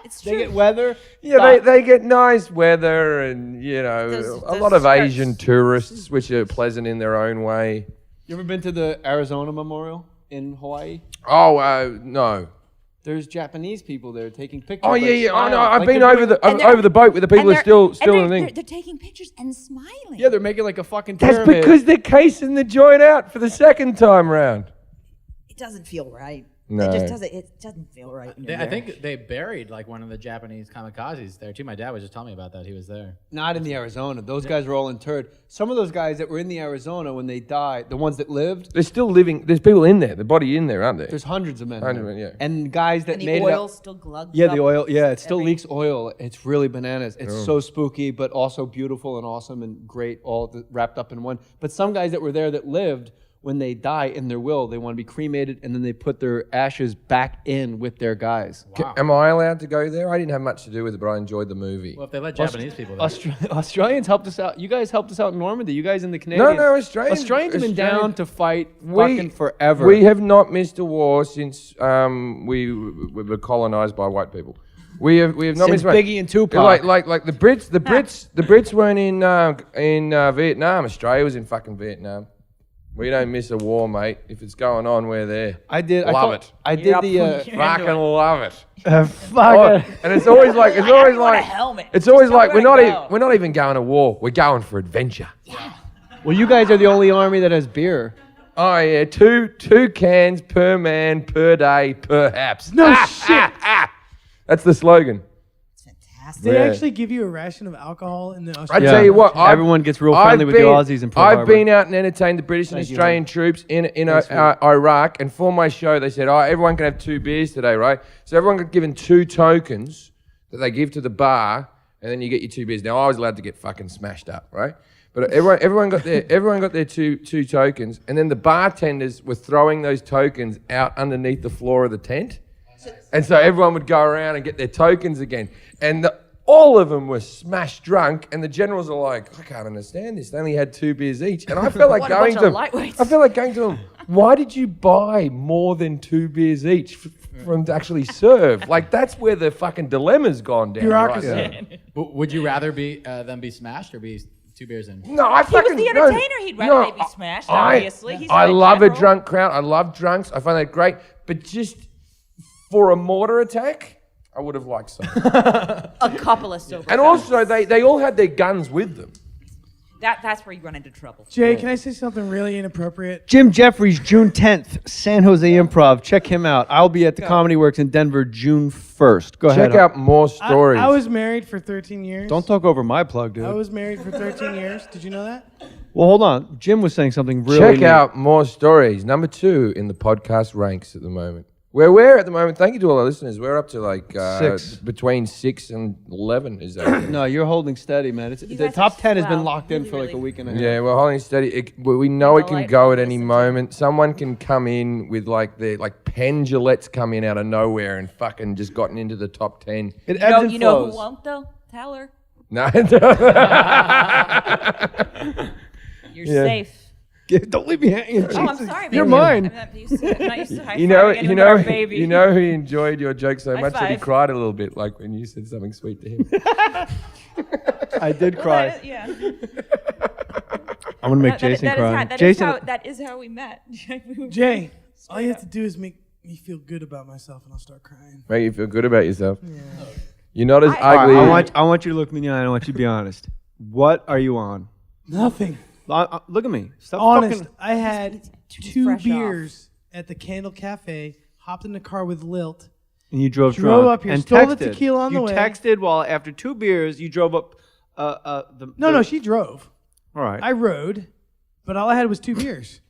It's true. They get weather. Yeah, they get nice weather and, Those a lot of skirts. Asian tourists, which are pleasant in their own way. You ever been to the Arizona Memorial in Hawaii? Oh, no. There's Japanese people there taking pictures. Oh, like yeah. Oh, no, smiling, I've like been they're over doing- over the boat where the people are still in the thing. They're taking pictures and smiling. Yeah, they're making like a fucking That's pyramid. because they're casing the joint out for the second time round. It doesn't feel right. No. It doesn't feel right. When you're I there. think they buried like one of the Japanese kamikazes there too. My dad was just telling me about that. He was there. Not in the Arizona. Those guys were all interred. Some of those guys that were in the Arizona when they died, the ones that lived, They're still living. There's people in there. The body in there, aren't there? there's hundreds of men. Hundred there. men, yeah. And guys that And the made oil it. still glugs Yeah, up the oil. Yeah, it still every- leaks oil. It's really bananas. It's so spooky, but also beautiful and awesome and great, all wrapped up in one. But some guys that were there that lived, when they die in their will, they want to be cremated, and then they put their ashes back in with their guys. Am I allowed to go there? I didn't have much to do with it, but I enjoyed the movie. Well, if they let Japanese people there. Australians helped us out. You guys helped us out in Normandy. You guys in the Canadians. No, Australians. Australians have been down to fight We- fucking forever. We have not missed a war since we were colonized by white people. We have not Since missed one. Biggie and Tupac. Like the Brits weren't in Vietnam. Australia was in fucking Vietnam. We don't miss a war, mate. If it's going on, we're there. I did. Love it. I did the. Fucking love it. Fuck Oh, it. and it's always like it's always like helmet. it's always Just like know where to go. we're not even going to war. We're going for adventure. Well, you guys are the only army that has beer. Oh yeah, two cans per man per day perhaps. No shit. That's the slogan. They Yeah. actually give you a ration of alcohol in the I Australian. tell you what, Everyone gets real friendly with the Aussies in Pearl I've Harbor. been out and entertained the British and Thank you, Australian troops in Iraq, and for my show they said, everyone can have 2 beers today, right? So everyone got given 2 tokens that they give to the bar, and then you get your 2 beers. Now I was allowed to get fucking smashed up, right? But everyone got their two tokens, and then the bartenders were throwing those tokens out underneath the floor of the tent, and so everyone would go around and get their tokens again, and all of them were smashed drunk, and the generals are like, I can't understand this. They only had 2 beers each, and I felt like What a going bunch to of them. lightweights. I felt like going to them. Why did you buy more than 2 beers each for them to actually serve? Like that's where the fucking dilemma's gone down. Bureaucracy. Right now. Would you rather be them be smashed or be 2 beers in? No, I He was fucking the no, entertainer. He'd rather they be smashed, obviously. He's I not love a general. drunk crowd. I love drunks. I find that great. But just for a mortar attack, I would have liked some. A couple of sober. And fellas. also, they all had their guns with them. That's where you run into trouble. Jay, can I say something really inappropriate? Jim Jeffries, June 10th, San Jose Improv. Check him out. I'll be at the Comedy Works in Denver June 1st. Go ahead. Check out more stories. I was married for 13 years. Don't talk over my plug, dude. I was married for 13 years. Did you know that? Well, hold on. Jim was saying something really Check neat. out more stories. Number 2 in the podcast ranks at the moment. Where we're at the moment, thank you to all our listeners. We're up to like 6. between 6 and 11. Is that? No, you're holding steady, man. The guys top are 10 has been swell. locked in Really, for like a really. week and a half. Yeah, we're holding steady. We know it can go at any Delightful to listen to. moment. Someone can come in with like Penn Gillette's come in out of nowhere and fucking just gotten into the top 10. It ebbs and You know flows. who won't though? Tell her. No, You're Yeah. safe. Don't leave me hanging. Oh, I'm sorry. You're baby. mine. I'm not used to high-fiving you know, anyone but our baby. you know who enjoyed your joke so High much that he five. cried a little bit, like when you said something sweet to him. I did Well, cry. yeah. I'm going to make Jason cry. Jason, That is how we met. Jay, all you have to do is make me feel good about myself, and I'll start crying. Make you feel good about yourself. You're not as I- ugly. I want you to look me in the eye and I want you to be honest. What are you on? Nothing. Look at me. Stop Honest, fucking. I had Too 2 fresh beers at the Candle Cafe, hopped in the car with Lilt. And you drove Drove drunk. up here, and stole the texted. tequila on the way. You texted while after 2 beers you drove up. No, she drove. All right. I rode, but all I had was 2 beers.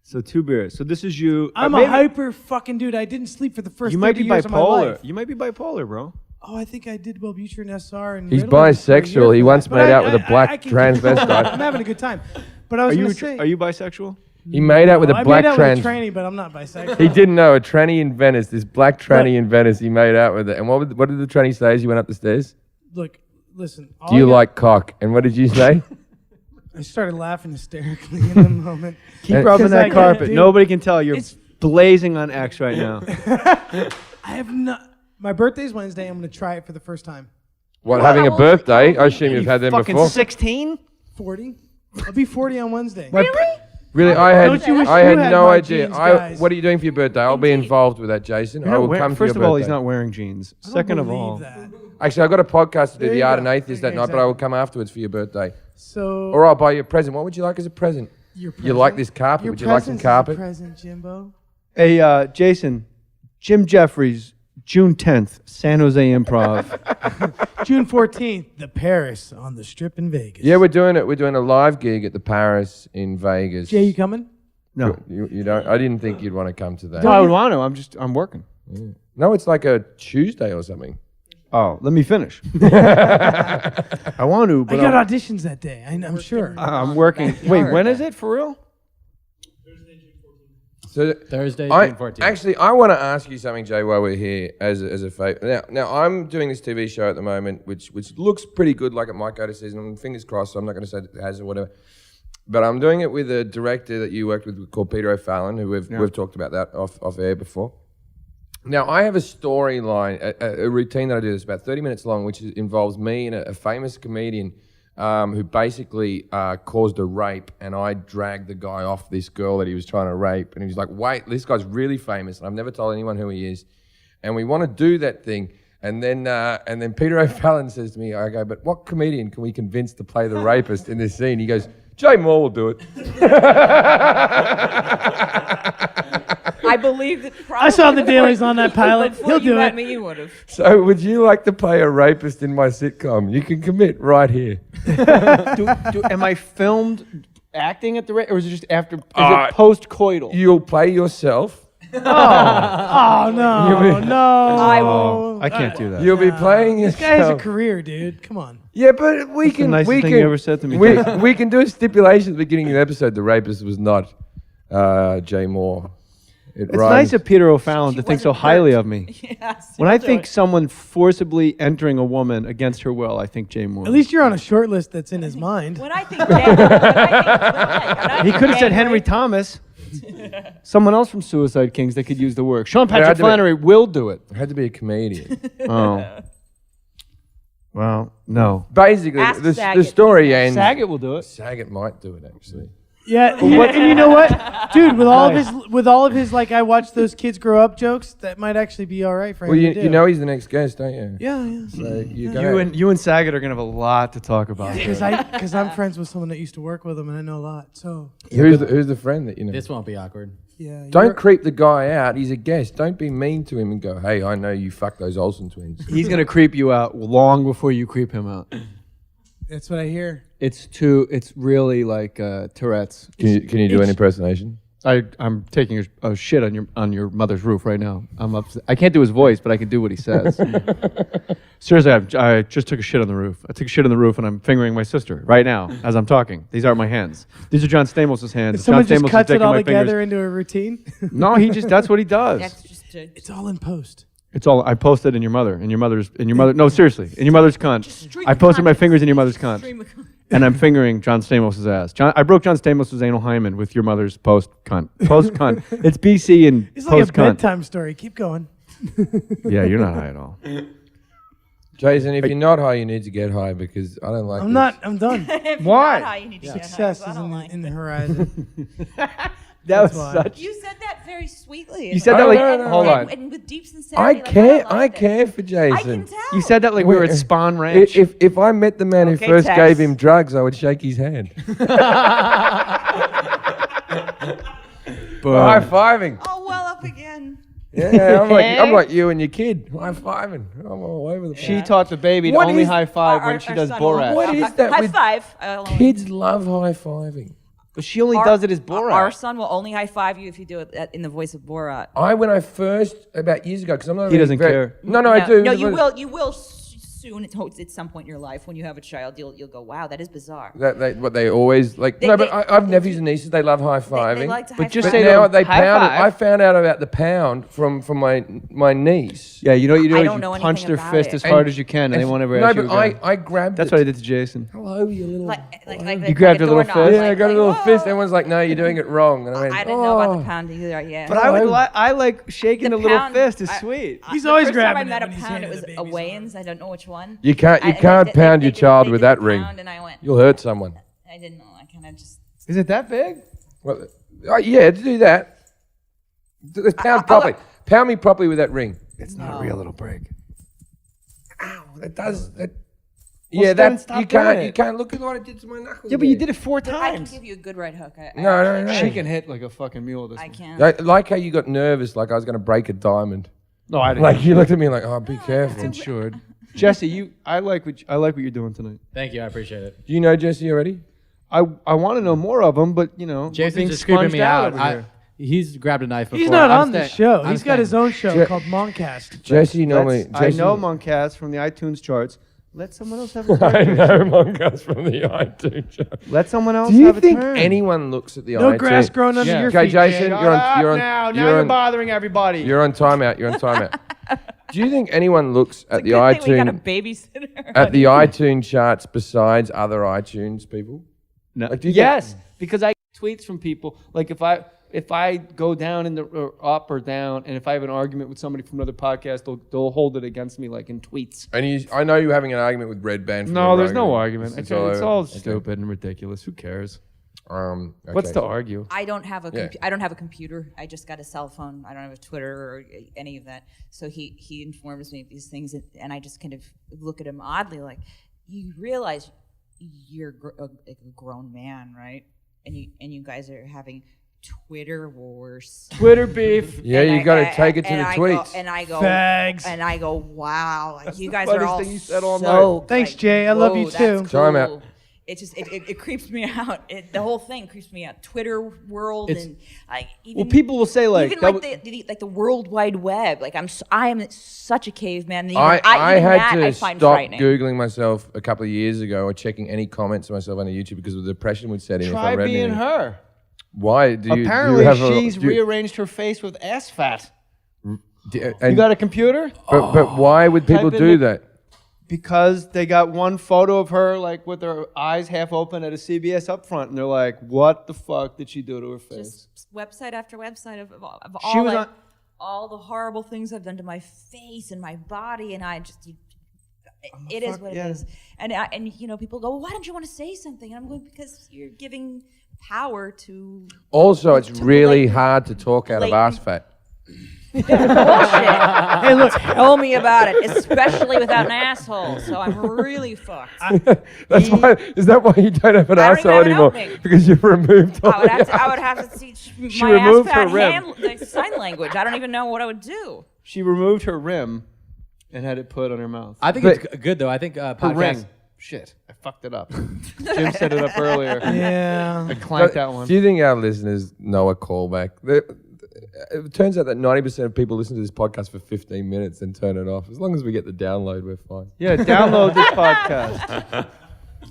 So 2 beers. So this is you. I'm a hyper fucking dude. I didn't sleep for the first You might 30 be years of my bipolar. life. You might be bipolar, bro. Oh, I think I did Wellbutrin SR. And He's Ritalin for a year bisexual. He for once that. made But out with a black I can- transvestite. I'm having a good time. But I was going to say... Are you bisexual? He made out with I a black made out trans. with a tranny, but I'm not bisexual. He didn't know a tranny in Venice. This black tranny in Venice. He made out with it. And what did the tranny say as you went up the stairs? Look, listen. Do you like cock? And what did you say? I started laughing hysterically in the moment. Keep rubbing that Because carpet. dude, Nobody can tell. You're it's- blazing on X right now. I have not... My birthday's Wednesday. I'm going to try it for the first time. What, Well, having how a old is he? birthday? I assume you've had them Fucking before. 16? 40. I'll be 40 on Wednesday. Really, Don't you wish I you had had no my idea. jeans, guys? What are you doing for your birthday? I'll be involved with that, Jason. I will come to First your of all, birthday. he's not wearing jeans. I don't Second of believe all, that. Actually, I've got a podcast to do, There The you Art go. and Atheist, that Okay, night, but I will exactly. come afterwards for your birthday. So... Or I'll buy you a present. What would you like as a present? Your You like present- this carpet? Your Would you like some present's carpet? a present, Jimbo. hey, Jason, Jim Jeffries, June 10th, San Jose Improv. June 14th, the Paris on the Strip in Vegas. Yeah, we're doing it. We're doing a live gig at the Paris in Vegas. Jay, you coming? No. You don't. I didn't think you'd want to come to that. No, I would want to. I'm working. Yeah. No, it's like a Tuesday or something. Oh, let me finish. I want to, but I got auditions that day. I'm sure. I'm working. Wait, when is it for real? So Thursday, June 14th. Actually, I want to ask you something, Jay, while we're here as a favor. Now, I'm doing this TV show at the moment, which looks pretty good, like it might go to season. And fingers crossed, so I'm not going to say it has or whatever. But I'm doing it with a director that you worked with called Peter O'Fallon, who we've talked about that off air before. Now, I have a storyline, a routine that I do that's about 30 minutes long, which involves me and a famous comedian who basically caused a rape, and I dragged the guy off this girl that he was trying to rape, and he was like, wait, this guy's really famous, and I've never told anyone who he is, and we want to do that thing. And then Peter O'Fallon says to me, I go, but what comedian can we convince to play the rapist in this scene? He goes, Jay Mohr will do it. I believe that probably. I saw the dailies on that pilot. Before He'll you do met it. me, you would have. So would you like to play a rapist in my sitcom? You can commit right here. Am I filmed acting at the rate, or is it just after? Is it post-coital? You'll play yourself. Oh no, no! I won't. I can't do that. You'll be playing This yourself. guy has a career, dude. Come on. Yeah, but we That's the can. nicest we thing can, you ever said to me. We can do a stipulation at the beginning of the episode. The rapist was not Jay Mohr. It's nice of Peter O'Fallon to think so highly of me. Yes. When I think someone forcibly entering a woman against her will, I think Jay Mohr. At least you're on a short list that's in his mind. When I think January, He could have said Henry Thomas. Someone else from Suicide Kings that could use the work. Sean Patrick Flannery will do it. It had to be a comedian. Oh. Well, no. Basically, Ask the Saget. story ends. Saget will do it. Saget might do it, actually. Yeah, and you know what, dude? With all of his like, I watched those kids grow up jokes. That might actually be all right for him. Well, to do. you know he's the next guest, don't you? Yeah. So You and Saget are gonna have a lot to talk about. Because I'm friends with someone that used to work with him, and I know a lot. So who's the friend that you know? This won't be awkward. yeah, Don't creep the guy out. He's a guest. Don't be mean to him and go, hey, I know you fucked those Olsen twins. He's gonna creep you out long before you creep him out. That's what I hear. It's really like Tourette's. Can you do an impersonation? I'm taking a shit on your mother's roof right now. I'm upset. I can't do his voice, but I can do what he says. Seriously, I just took a shit on the roof. I took a shit on the roof, and I'm fingering my sister right now as I'm talking. These aren't my hands. These are John Stamos' hands. If someone John just Stamos cuts is it all my together fingers. into a routine. No, that's what he does. That's just It's all in post. It's all I posted in your mother. No, seriously, in your mother's cunt. I posted my fingers in your mother's cunt. And I'm fingering John Stamos' ass. I broke John Stamos' anal hymen with your mother's post cunt. Post cunt. It's BC and It's like a post cunt. bedtime story. Keep going. Yeah, you're not high at all. Jason, if you're not high, you need to get high because I don't like I'm this. not. I'm done. Why? Success is in the horizon. That was That's why. such. You said that very sweetly. You said that like. no, Hold on. And with deep sincerity. I care for Jason. I can tell. You said that like we were at Spawn Ranch. If I met the man who Okay, first Tex. gave him drugs, I would shake his hand. High fiving. Oh, well up again. Yeah, I'm like you and your kid. High fiving. I'm all over the place. She taught the baby to What only is- high five when Our she does son will- Borat. What is that High with five. Kids love high fiving. But she only does it as Borat. Our son will only high five you if you do it in the voice of Borat. When I first, about years ago, because I'm not He really doesn't very- care. No, I do. No, you will. You will soon. At some point in your life, when you have a child, you'll go, wow, that is bizarre. They always like. I have nephews and nieces. They love high fiving. They like to But high just five. say now to they them, "High pound it. five." I found out about the pound from my niece. Yeah, you know what you do I is don't you know punch anything their about fist it. as hard as you can, and they won't ever No, ask you but again. I grabbed. That's what I did to Jason. Hello, you little. You grabbed your little fist? Yeah, I got a little fist. Everyone's like, no, you're doing it wrong. And I went, I didn't know about the pound either. Yeah. But I like shaking the little pound- fist. Is sweet. He's The always first time grabbing I met it a when he's pound, it handing was the a babies weigh-ins. I don't know which one. You can't They pound your did- child they with did that the ring. pound, and I went, You'll hurt someone. I didn't know. I kind of just. Is it that big? Well, yeah, do that. Pound properly. Pound me properly with that ring. It's not a real little break. Ow, that does. Yeah, then that stop you doing can't. it. You can't look at what I did to my knuckles. Yeah, but you there. did it 4 I can times. give you a good right hook. No. She can hit like a fucking mule. This I one. can't. I like how you got nervous, like I was going to break a diamond. No, I didn't. Like you looked at me like, oh, be careful. insured. Jesse, I like what you're doing tonight. Thank you. I appreciate it. Do you know Jesse already? I want to know more of them, but you know, Jason's being just creeping sponged me out. over here. He's grabbed a knife before. He's not I'm on the staying- show. I'm He's got his staying. own show called Moncast. Jesse normally. I Jesse, know Moncast from the iTunes charts. Let someone else have a I turn. know Moncast from the iTunes. Let someone else Do you have a think turn. anyone looks at the No iTunes? grass growing under your Okay, feet. Jason, Jay. you're on. You're on. now you're you're on, bothering everybody. You're on timeout. You're on timeout. Do you think anyone looks at the Good thing we got a iTunes babysitter. at the iTunes charts besides other iTunes people? No. Like, do you Yes, because I get tweets from people. Like if I go down in the or up or down, and if I have an argument with somebody from another podcast, they'll hold it against me like in tweets. And I know you're having an argument with Red Band. from No, the there's no Rogan. argument. It's all stupid and ridiculous. Who cares? Okay. What's to argue? I don't have a Yeah. I don't have a computer. I just got a cell phone. I don't have a Twitter or any of that. So he informs me of these things, and I just kind of look at him oddly, like, you realize you're like a grown man, right? And you guys are having Twitter wars. Twitter beef. Yeah, And you got to take it to the I tweets. Go, and I go, Fags. and I go, wow, like, you guys the are funniest all thing you said all so. night. Thanks, like, Jay. I love you whoa, too. that's Time out. cool. It just it creeps me out. The whole thing creeps me out. Twitter world and like even Well, people will say like even that like the World Wide Web. Like I am such a caveman. And even I even had that to I find stop frightening. Googling myself a couple of years ago or checking any comments of myself on YouTube because of the depression would set in if I try read being anything. her. Why do you? Apparently, do you have she's rearranged her face with ass fat. You got a computer? But why would people Type in do the- that? Because they got one photo of her like with her eyes half open at a CBS up front, and they're like, "What the fuck did she do to her face?" Just website after website of She all was like, on- all the horrible things I've done to my face and my body, and I just. It is what it is, and you know, people go, well, why don't you want to say something? And I'm going, because you're giving power to Also, it's really blatant- hard to talk out of ass fat. bullshit. Hey, look, tell me about it, especially without an asshole. So I'm really fucked. That's why. Is that why you don't have an I don't asshole even have an anymore? opening. Because you've removed all I would the have to. I ass. would have to teach She my removed ass fat her rib. like, sign language. I don't even know what I would do. She removed her rim and had it put on her mouth. I think it's good though. I think Her podcast. ring. Shit, I fucked it up. Jim set it up earlier. Yeah. I clanked that one. Do you think our listeners know a callback? It turns out that 90% of people listen to this podcast for 15 minutes and turn it off. As long as we get the download, we're fine. Yeah, download this podcast.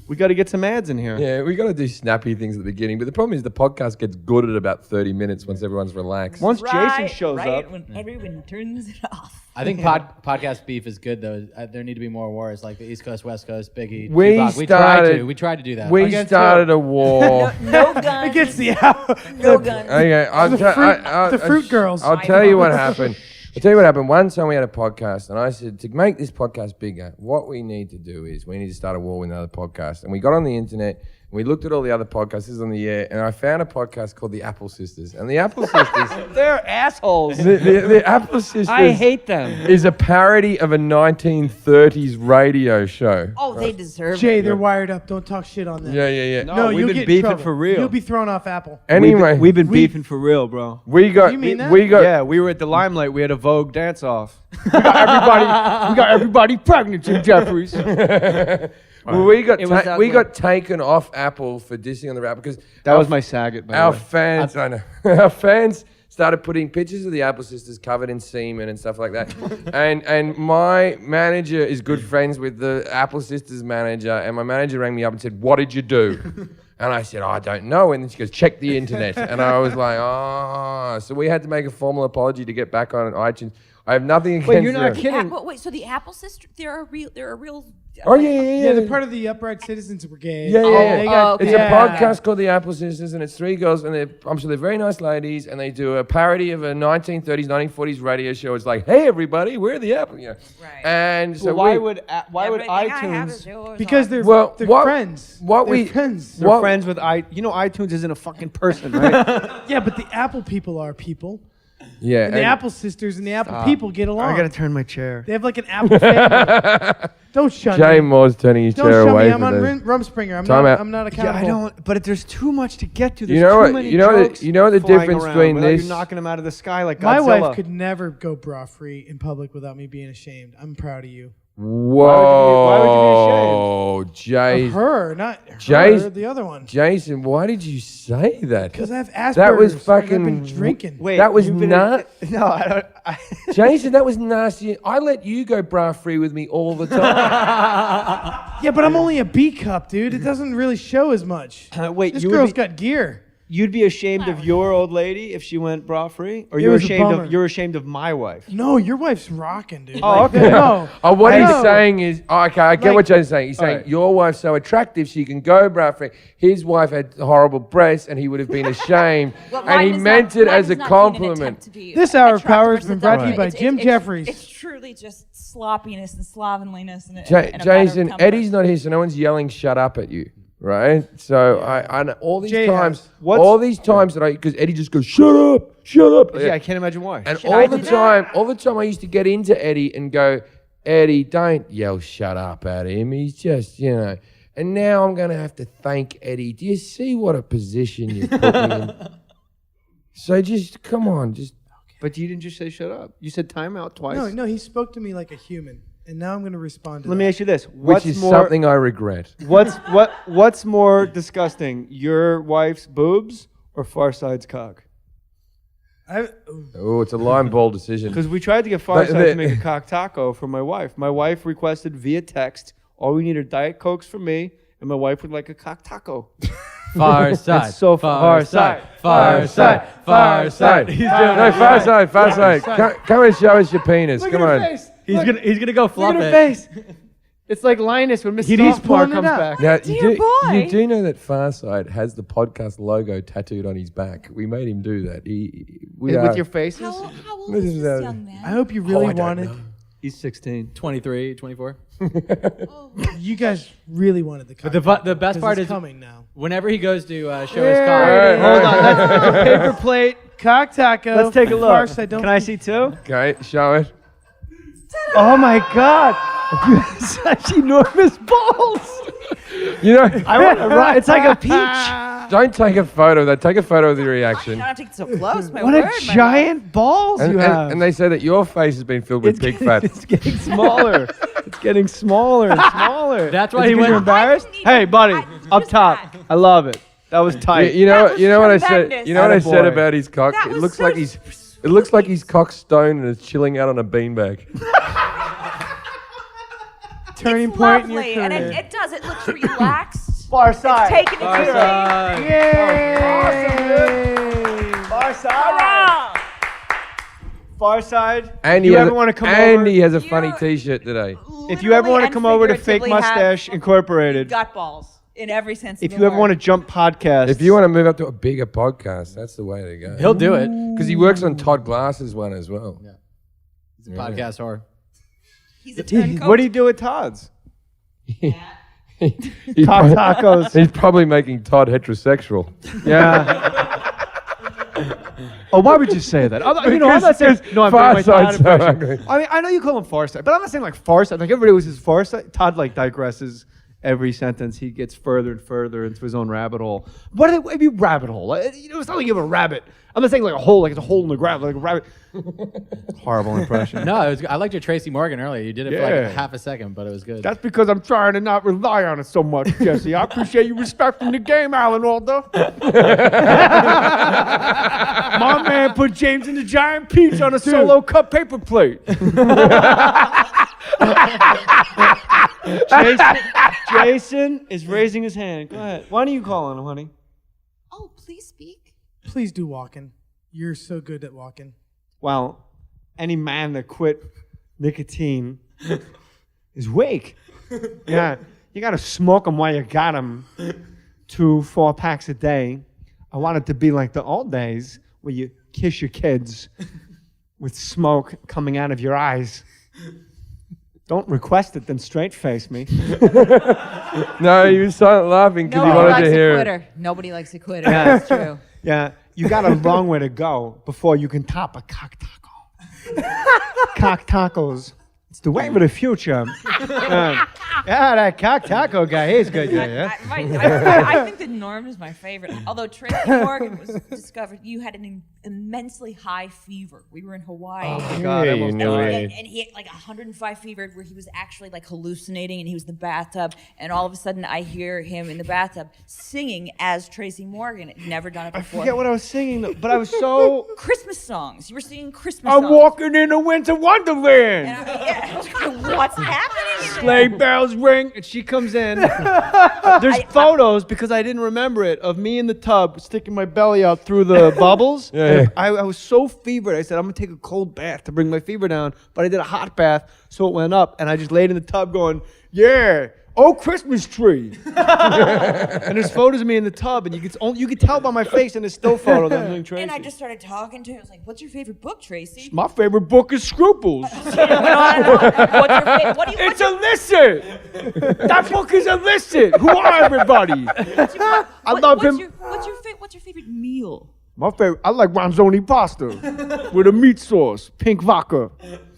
We got to get some ads in here. Yeah, we got to do snappy things at the beginning. But the problem is the podcast gets good at about 30 minutes once everyone's relaxed. Once Right, Jason shows right up, when everyone turns it off. I think podcast beef is good though. There need to be more wars like the East Coast, West Coast, Biggie, We Tupac. started- We tried to do that. We started a war. No guns. Against the No guns. Okay, the fruit girls. I'll tell you what happened. I'll tell you what happened. One time we had a podcast, and I said, to make this podcast bigger, what we need to do is we need to start a war with another podcast. And we got on the internet, and we looked at all the other podcasts on the air, and I found a podcast called The Apple Sisters. And The Apple Sisters... they're assholes. the Apple Sisters... I hate them. ...is a parody of a 1930s radio show. Oh, they deserve Jay, it. they're wired up. Don't talk shit on them. Yeah. No, we've you'll been get in beefing trouble. for real. You'll be thrown off Apple. Anyway, We've been beefing for real, bro. we got... You mean that? We got... Yeah, we were at the Limelight. We had a Vogue dance-off. We got everybody pregnant, Jim Jeffries. Well, we got It was we ugly. got taken off Apple for dissing on the rap because That was my Saget, by the our way. fans. I know our fans started putting pictures of the Apple Sisters covered in semen and stuff like that. and my manager is good friends with the Apple Sisters manager, and my manager rang me up and said, "What did you do?" And I said, "I don't know." And then she goes, "Check the internet." And I was like, "Oh." So we had to make a formal apology to get back on iTunes. I have nothing against Wait, you're not them. kidding. Wait, so the Apple Sister, they're a real. Oh yeah. Yeah, they're part of the Upright Citizens Brigade. Yeah. They got- okay. It's yeah. a podcast called The Apple Sisters, and it's three girls, and I'm sure they're very nice ladies, and they do a parody of a 1930s, 1940s radio show. It's like, hey, everybody, we're the Apple. Yeah. Right. And so So why we- would Everything I have iTunes? is yours. Because they're Well, they're what- friends. what They're we- friends. They're What- friends with iTunes isn't a fucking person, right? Yeah, but the Apple people are people. Yeah. And the Apple sisters and the Apple people get along. I gotta turn my chair. They have like an Apple family. Don't shut Jay me. Moore's turning his Don't chair shut away. me. I'm for on this. Rumspringer. Time out. I'm not Yeah, accountable. I don't. But there's too much to get to. There's You know too what- many you know what- jokes you know what the flying difference around between without this- you knocking them out of the sky like My Godzilla. wife could never go bra free in public without me being ashamed. I'm proud of you. Whoa, Jay. Of her, not her, Jason, the other one. Jason, why did you say that? Because I have Asperger's. That was and fucking. I've been drinking. Wait, that was you've been not. No, I don't. Jason, that was nasty. I let you go bra free with me all the time. Yeah, but I'm only a B cup, dude. It doesn't really show as much. Wait, This you would girl's be- got gear. You'd be ashamed of your old lady if she went bra free, or It you're was a ashamed bummer. of you're ashamed of my wife. No, your wife's rocking, dude. Oh, Like, okay. No. Oh, what I he's know. saying is, okay, I get Like- what Jason's saying. He's saying Alright. your wife's so attractive she can go bra free. His wife had horrible breasts and he would have been ashamed, Well, and mine he is meant not- it mine as is a not being an compliment. attempt to be This hour of attractive power or has been brought to you by seductive. Jim Jeffries. It's truly just sloppiness and slovenliness. And, Ja- and a matter of Jason, comfort. Eddie's not here, so no one's yelling "shut up" at you, right? So I all these Jay times, has. all these times that because Eddie just goes "shut up, shut up." Yeah, I can't imagine why. And Should I all the do that? time I used to get into Eddie and go, Eddie, don't yell shut up at him. He's just, you know. And now I'm going to have to thank Eddie. Do you see what a position you put me in? So just, come on, just. But you didn't just say shut up. You said timeout twice. No, he spoke to me like a human. And now I'm going to respond to Let that. me ask you this: Which is something I regret. What's more disgusting, your wife's boobs or Farside's cock? Oh, it's a line ball decision. Because we tried to get Farside to make a cock taco for my wife. My wife requested via text, all we need are Diet Cokes for me, and my wife would like a cock taco. Far side. It's so far side. Far side. Far side. No, far side. Come and show us your penis. Come on. He's gonna go flop Look it. at her face. It's like Linus when Mrs. He's Softbar pulling it comes up. back. Now, Dear boy. you do know that Farside has the podcast logo tattooed on his back. We made him do that. With your faces? How old This is is this a- young man? I hope you really I don't wanted. know. He's 16. 23, 24. You guys really wanted the. But the best part is coming now. whenever he goes to show his Hey. cock. Hold on, that's a paper plate. Cock taco. Let's take a look. Farce, I don't Can I see two? Okay, show it. Oh my God. You have such enormous balls. You know, I want to run. It's like a peach. don't take a photo of that. Take a photo of the reaction. You don't have to get so close. My What word, a my giant balls And, you have. and they say that your face has been filled with pig fat. It's getting smaller. It's getting smaller and smaller. That's why It's he 'cause went- You're embarrassed. I didn't even- Hey, buddy, I- up just top. that. I love it. That was tight. You know, That was you know what I said. tremendous. You know what I said Attaboy. about his cock. That It was looks so like he's. It looks like his cock's stoned and it's chilling out on a beanbag. turning It's point in your lovely, career. and it does. It looks relaxed. Far side. It's taking its time. Far side. Far side. And you ever want to come over? he has a funny You- T-shirt today. If you ever want to and come over to Fake figuratively have Mustache Incorporated, gut balls in every sense. if of you the ever want to word. jump podcasts, If you want to move up to a bigger podcast, that's the way to go. He'll do it. Because he works on Todd Glass's one as well. Yeah. He's a podcast whore. He's a turncoat. what do you do with Todd's? He's Cock prob- tacos. He's probably making Todd heterosexual. Yeah. Oh, why would you say that? I'm not saying. No, I'm Far doing my Todd Side's so impression. ugly. I mean, I know you call him Farside, but I'm not saying like Farside. Like everybody was his Farside. Todd like digresses every sentence. He gets further and further into his own rabbit hole. What do you rabbit hole? It's not like you have a rabbit. I'm not saying like a hole, like it's a hole in the ground, like a rabbit. Horrible impression. No, I liked your Tracy Morgan earlier. You did it for Yeah. like half a second, but it was good. That's because I'm trying to not rely on it so much, Jesse. I appreciate you respecting the game, Alan Alda. My man put James in the giant peach on a solo cut paper plate. Jason is raising his hand. Go ahead. Why don't you call on him, honey? Oh, please speak. Please do walking. You're so good at walking. Well, any man that quit nicotine is weak. Yeah, you got to smoke them while you got them. 2-4 packs a day. I want it to be like the old days where you kiss your kids with smoke coming out of your eyes. Don't request it, then straight face me. No, he was silent laughing because he Nobody wanted likes to a hear it. quitter. Nobody likes a quitter. That's true. Yeah, you got a long way to go before you can top a cock taco. Cock tacos. It's the way of the future. That cock taco guy, he's good. Yeah. I think that Norm is my favorite. Although Tracy Morgan was discovered, you had an immensely high fever. We were in Hawaii. Oh my God, I almost died. And he had like 105 fever where he was actually like hallucinating and he was in the bathtub. And all of a sudden I hear him in the bathtub singing as Tracy Morgan. I'd never done it before. I forget what I was singing, but I was so... Christmas songs. You were singing Christmas songs. I'm walking in a winter wonderland. And what's happening? Sleigh bells ring, and she comes in. There's photos, because I didn't remember it, of me in the tub sticking my belly out through the bubbles. Yeah. I was so fevered. I said, I'm going to take a cold bath to bring my fever down. But I did a hot bath, so it went up. And I just laid in the tub going, yeah, oh, Christmas tree. And there's photos of me in the tub, and you could tell by my face in the still photo that I'm doing Tracy. And I just started talking to him. I was like, what's your favorite book, Tracy? My favorite book is Scruples. What's your favorite? It's illicit. That book is illicit. Who are everybody? I love him. What's your favorite meal? My favorite, I like Ronzoni pasta with a meat sauce, pink vodka.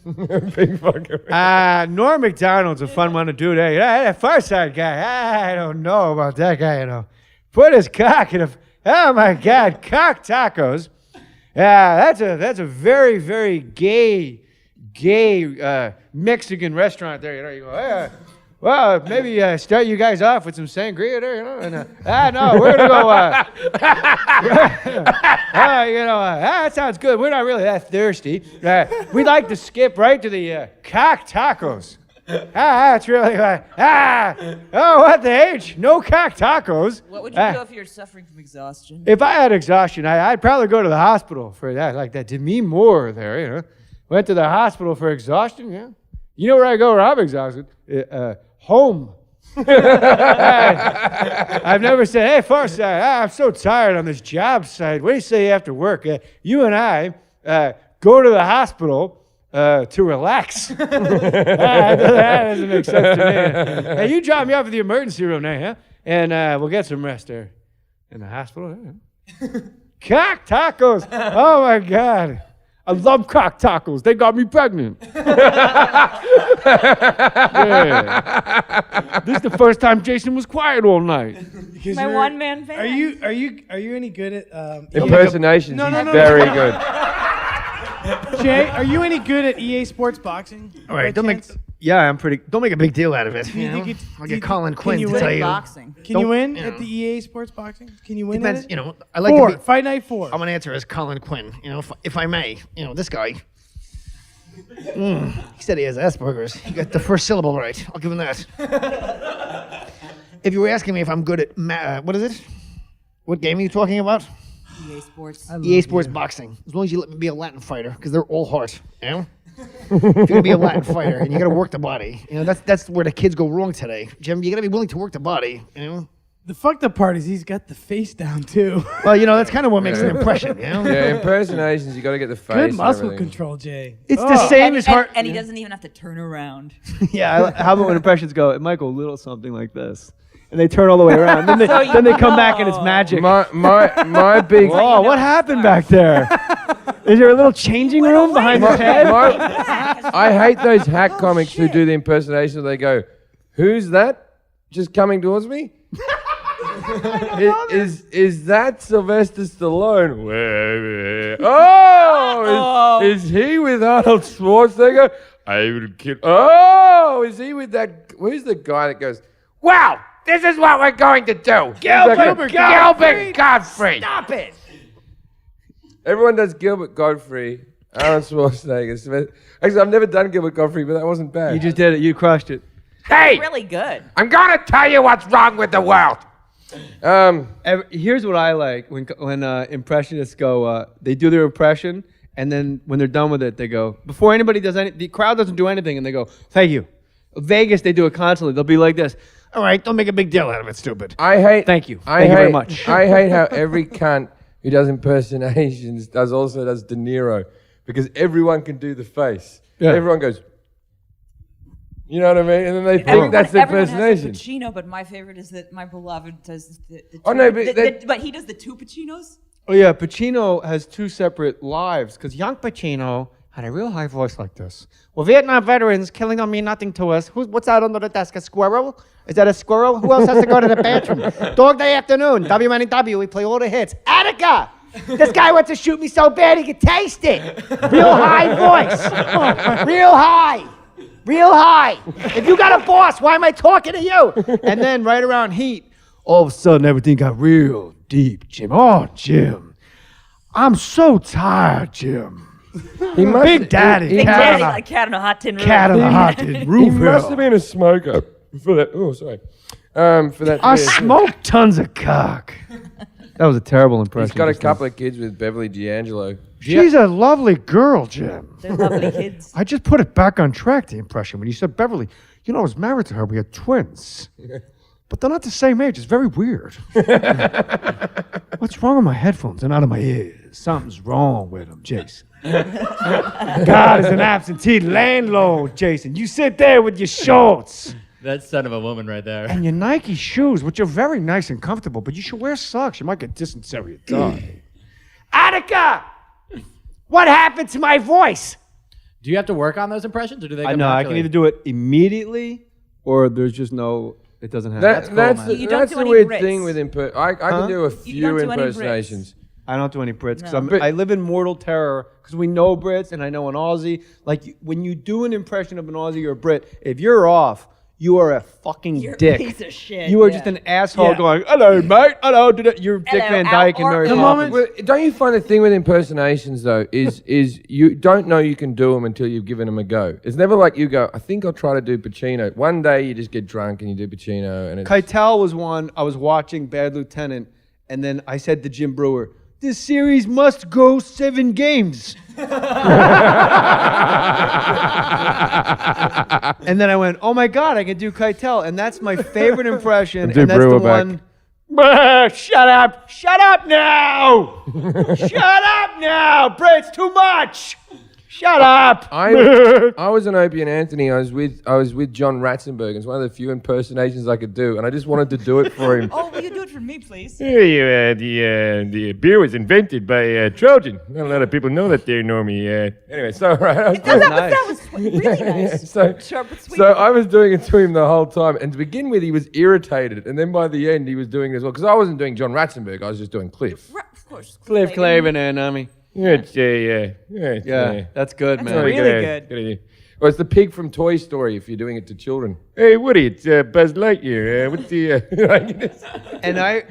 Big fucker. Norm McDonald's a fun one to do there. That Far Side guy, I don't know about that guy, Put his cock in oh my God, cock tacos. Yeah, that's a very, very gay Mexican restaurant there, You go, well, maybe start you guys off with some sangria there, And no, we're gonna go. That sounds good. We're not really that thirsty. We'd like to skip right to the cock tacos. That's really what the H? No cock tacos. What would you do if you're suffering from exhaustion? If I had exhaustion, I'd probably go to the hospital for that, like that Demi Mohr there, Went to the hospital for exhaustion, yeah. You know where I go where I'm exhausted? Home. I've never said, hey, Farside, I'm so tired on this job site. What do you say after work? You and I go to the hospital to relax. That doesn't make sense to me. Hey, you drop me off at the emergency room now, huh? And we'll get some rest there. In the hospital? Cock tacos. Oh, my God. I love cock tacos. They got me pregnant. Yeah. This is the first time Jason was quiet all night. My one-man band. Are you any good at impersonations? No. Very good. Jay, are you any good at EA Sports Boxing? All right, don't make a big deal out of it. I'll get Colin Quinn to tell you. Boxing. Can you win at the EA Sports Boxing? Can you win Depends, at it? I like Fight Night 4. I'm gonna answer as Colin Quinn. If I may. This guy. He said he has Asperger's. He got the first syllable right. I'll give him that. If you were asking me if I'm good at what is it? What game are you talking about? EA Sports. EA Sports Boxing. As long as you let me be a Latin fighter, because they're all heart. If you're gonna be a Latin fighter and you gotta work the body, that's where the kids go wrong today. Jim, you gotta be willing to work the body. The fucked up part is he's got the face down too. Well, that's kind of what makes an impression. Yeah, impersonations. You got to get the face. Good muscle and everything. control, Jay. It's the same as heart. And he doesn't even have to turn around. Yeah, how about when impressions go? It might go a little something like this. And they turn all the way around. Then they come back and it's magic. My big. Oh, what happened back there? Is there a little changing room behind his head? I hate those hack comics who do the impersonation. They go, "Who's that? Just coming towards me." Is that Sylvester Stallone? Oh, is he with Arnold Schwarzenegger? I will kill. Oh, is he with that? Who's the guy that goes, "Wow, this is what we're going to do"? Gilbert Godfrey. Stop it. Everyone does Gilbert Godfrey, Arnold Schwarzenegger. Actually, I've never done Gilbert Godfrey, but that wasn't bad. You just did it. You crushed it. Hey, Really good. I'm gonna tell you what's wrong with the world. Here's what I like when impressionists go. They do their impression, and then when they're done with it, they go. Before anybody does anything, the crowd doesn't do anything, and they go, "Thank you." Vegas, they do it constantly. They'll be like this. All right, don't make a big deal out of it, stupid. Thank you. Thank you very much. I hate how every cunt who does impersonations does De Niro, because everyone can do the face. Yeah. Everyone goes, you know what I mean? And then they think that's the impersonation. Everyone has a Pacino, but my favorite is that my beloved does the Oh, no, but he does the two Pacinos. Oh yeah, Pacino has two separate lives because young Pacino had a real high voice like this. Well, Vietnam veterans killing don't mean nothing to us. What's out under the desk? A squirrel? Is that a squirrel? Who else has to go to the bathroom? Dog Day Afternoon, WNW, we play all the hits. Attica! This guy wants to shoot me so bad he could taste it. Real high voice. Real high. Real high. If you got a boss, why am I talking to you? And then right around Heat, all of a sudden everything got real deep, Jim. Oh, Jim. I'm so tired, Jim. Big Daddy. Big Daddy, like cat on a hot tin roof. Cat on a hot tin roof. He must have been a smoker for that. Oh, sorry. For that. I smoked tons of cock. That was a terrible impression. He's got a couple of kids with Beverly D'Angelo. She's a lovely girl, Jim. They're lovely kids. I just put it back on track, the impression. When you said Beverly, I was married to her. We had twins. But they're not the same age. It's very weird. What's wrong with my headphones? They're not in my ears. Something's wrong with them, Jason. God is an absentee landlord, Jason. You sit there with your shorts. That's son of a woman right there. And your Nike shoes, which are very nice and comfortable, but you should wear socks. You might get dysentery at die. Attica! What happened to my voice? Do you have to work on those impressions, or do they? I come know. I can naturally? either do it immediately, or there's just no. It doesn't happen. That's You don't do the any weird Brits. thing with I can do a don't few do any Brits. impersonations. I don't do any Brits because No. I live in mortal terror because we know Brits and I know an Aussie. Like when you do an impression of an Aussie or a Brit, if you're off, you are a fucking You're dick. a piece of shit. You are yeah. just an asshole Yeah. going, hello, mate. Hello. You're Dick Hello, Van Dyke and Al Mary Orton. Poppins. Well, don't you find the thing with impersonations though is you don't know you can do them until you've given them a go. It's never like you go, I think I'll try to do Pacino. One day you just get drunk and you do Pacino and it's Keitel was one. I was watching Bad Lieutenant, and then I said to Jim Brewer, this series must go 7 games. And then I went, oh my God, I can do Keitel. And that's my favorite impression. Do And that's Brewer the back. one. Bah, shut up. Shut up now. Shut up now. Brits, too much. Shut up. I was an Opie and Anthony. I was with John Ratzenberg. It's one of the few impersonations I could do, and I just wanted to do it for him. Oh, will you do it for me, please? The beer was invented by Trojan. Not a lot of people know that there, Normie. Anyway, so right, That was really nice. so, Sharp but sweet. so I was doing it to him the whole time, and to begin with, he was irritated, and then by the end, he was doing it as well because I wasn't doing John Ratzenberg. I was just doing Cliff. Right, of course. Cliff Clavin and Nami. Yeah, Yeah, that's good, man. Really good. idea. Well, it's the pig from Toy Story if you're doing it to children. Hey, Woody, it's Buzz Lightyear. What's the... And I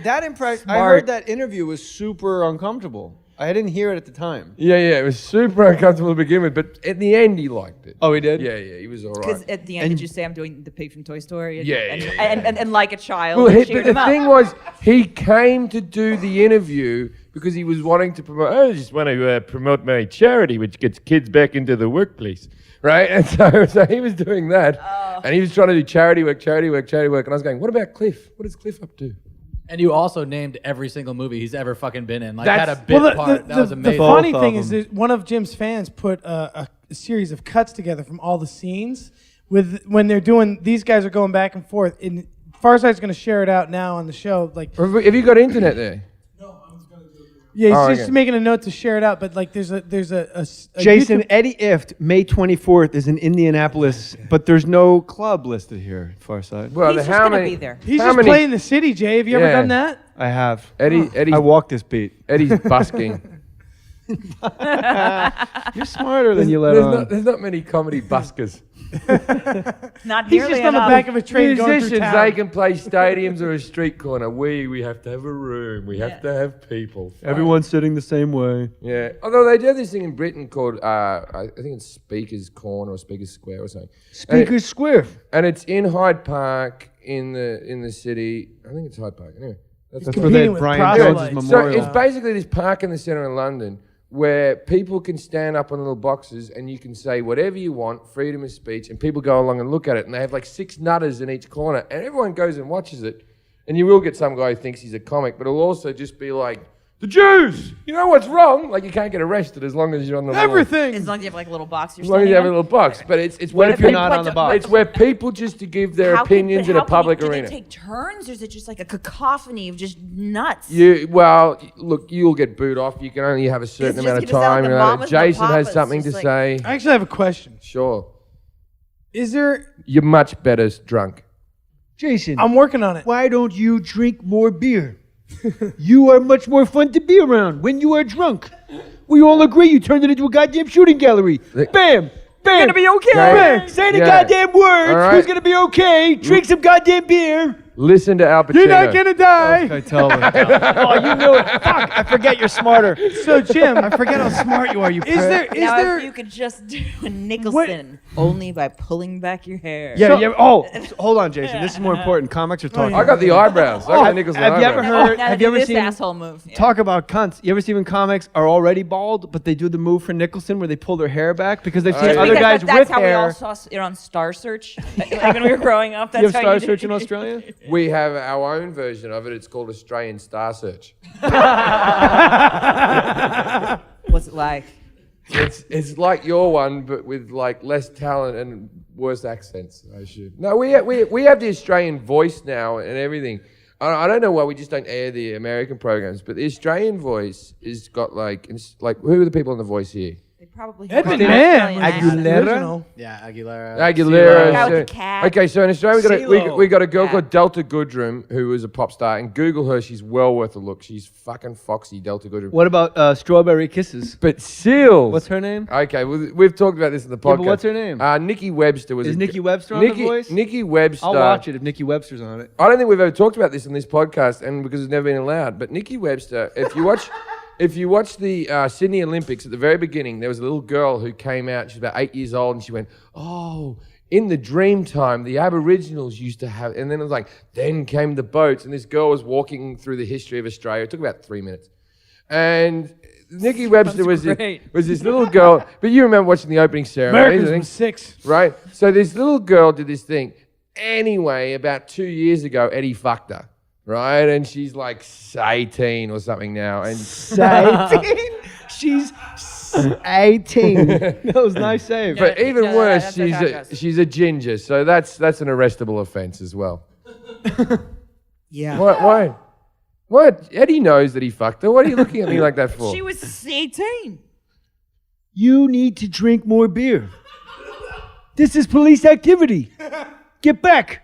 heard that interview was super uncomfortable. I didn't hear it at the time. Yeah, it was super uncomfortable to begin with, but at the end, he liked it. Oh, he did? Yeah, he was all Because right. at the end, did you say I'm doing the pig from Toy Story? And, Yeah, and like a child, Well, and but cheered the him up. thing was, he came to do the interview because he was wanting to promote. I just want to promote my charity, which gets kids back into the workplace. Right? And so he was doing that. And he was trying to do charity work. And I was going, what about Cliff? What is Cliff up to? And you also named every single movie he's ever fucking been in. Like, That's- had a bit part. That was The amazing. funny Both thing of is them. that one of Jim's fans put a series of cuts together from all the scenes with when they're doing. These guys are going back and forth. And Farsight's going to share it out now on the show. Like, Have you got internet there? yeah, he's Oh, just okay. making a note to share it out. But like, there's a Jason, YouTube- Eddie Ift, May 24th is in Indianapolis, but there's no club listed here, Farside. Well, He's just how gonna many? be there. He's how just many- playing the city, Jay. Have you ever Yeah. done that? I have. Eddie's I walked this beat. Eddie's busking. You're smarter than you let on. There's not many comedy buskers. Not He's nearly just on the enough. back of a train going through Musicians, town. they can play stadiums or a street corner. We have to have a room. We have to have people. Everyone's sitting the same way. Yeah. Although they do this thing in Britain called, I think it's Speaker's Corner or Speaker's Square or something. Speaker's Square. And it's in Hyde Park in the city. I think it's Hyde Park. Anyway. That's competing where they had with Brian proselytes. Jones's So memorial. it's basically this park in the center of London where people can stand up on little boxes and you can say whatever you want, freedom of speech, and people go along and look at it. And they have like 6 nutters in each corner, and everyone goes and watches it. And you will get some guy who thinks he's a comic, but it'll also just be like The Jews! You know what's wrong? Like, you can't get arrested as long as you're on the Everything. As long as you have like a little box you're As long as standing you have a on. little box. But it's What where if you're people- not on the box? It's where people just to give their opinions in a public do arena. they take turns, or is it just like a cacophony of just nuts? Look, you'll get booed off. You can only have a certain It's amount just of gonna sound time. like the mamas and the Jason has papas, something to just like- say. I actually have a question. Sure. Is there? You're much better drunk. Jason, I'm working on it. why don't you drink more beer? You are much more fun to be around when you are drunk. We all agree you turned it into a goddamn shooting gallery. Bam! Bam! Gonna be okay. Bam! Say the goddamn words. All right. Who's gonna be okay? Drink some goddamn beer. Listen to Al Pacino. You're not gonna die. I tell them. Oh, you knew it. Fuck! I forget you're smarter. So Jim, I forget how smart you are. You is there? Is Now, there? if you could just do a Nicholson only by pulling back your hair. Yeah, yeah. Oh, hold on, Jason. This is more important. Comics are talking. I got the eyebrows. I got the Nicholson Have you ever eyebrows. heard? Now Have do you ever this seen? asshole move? Yeah. Talk about cunts. You ever see when comics are already bald, but they do the move for Nicholson where they pull their hair back because they've seen Just other because guys that's with how hair. we all saw it on Star Search. Like when we were growing up, that's You have how Star you did Search it. in Australia? We have our own version of it. It's called Australian Star Search. What's it like? It's like your one, but with like less talent and worse accents. I should. No, we have the Australian voice now and everything. I don't know why we just don't air the American programs, but the Australian voice is got like it's like who are the people on the voice here? They probably Edmund have Man. Australian accent. Original. Yeah, Aguilera. Aguilera. Guy with the cat. Okay, so in Australia we got a girl Yeah. called Delta Goodrum who is a pop star, and Google her. She's well worth a look. She's fucking foxy, Delta Goodrum. What about Strawberry Kisses? But Seals. What's her name? Okay, we've talked about this in the podcast. Yeah, but what's her name? Nikki Webster was. Is Nikki Webster on The Voice? Nikki Webster. I'll watch it if Nikki Webster's on it. I don't think we've ever talked about this on this podcast, and because it's never been allowed. But Nikki Webster, if you watch the Sydney Olympics at the very beginning, there was a little girl who came out. She's about 8 years old, and she went, "Oh, in the dream time, the Aboriginals used to have." And then it was like, then came the boats, and this girl was walking through the history of Australia. It took about 3 minutes, and Nikki Webster was this little girl. But you remember watching the opening ceremony? Americans was 6. Right? So this little girl did this thing. Anyway, about 2 years ago, Eddie fucked her. Right? And she's like 18 or something now. And 18? She's 18. That was a nice save. but even no, worse, that's she's a ginger. So that's an arrestable offense as well. Yeah. Why? What? Eddie knows that he fucked her. What are you looking at me like that for? She was 18. You need to drink more beer. This is police activity. Get back.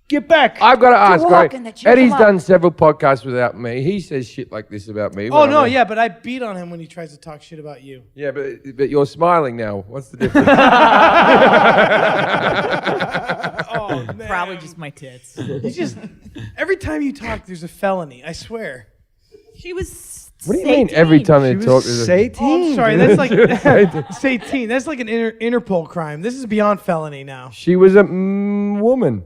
Get back. I've got to ask, walk right? and the chicken Eddie's walk. done several podcasts without me. He says shit like this about me. Oh when no, I'm- yeah, but I beat on him when he tries to talk shit about you. Yeah, but you're smiling now. What's the difference? Oh man. Probably just my tits. You just every time you talk, there's a felony. I swear. She was. What do you mean every time they talk? there's a- 18. Oh, I'm sorry. That's like it's 18. That's like an Interpol crime. This is beyond felony now. She was a woman.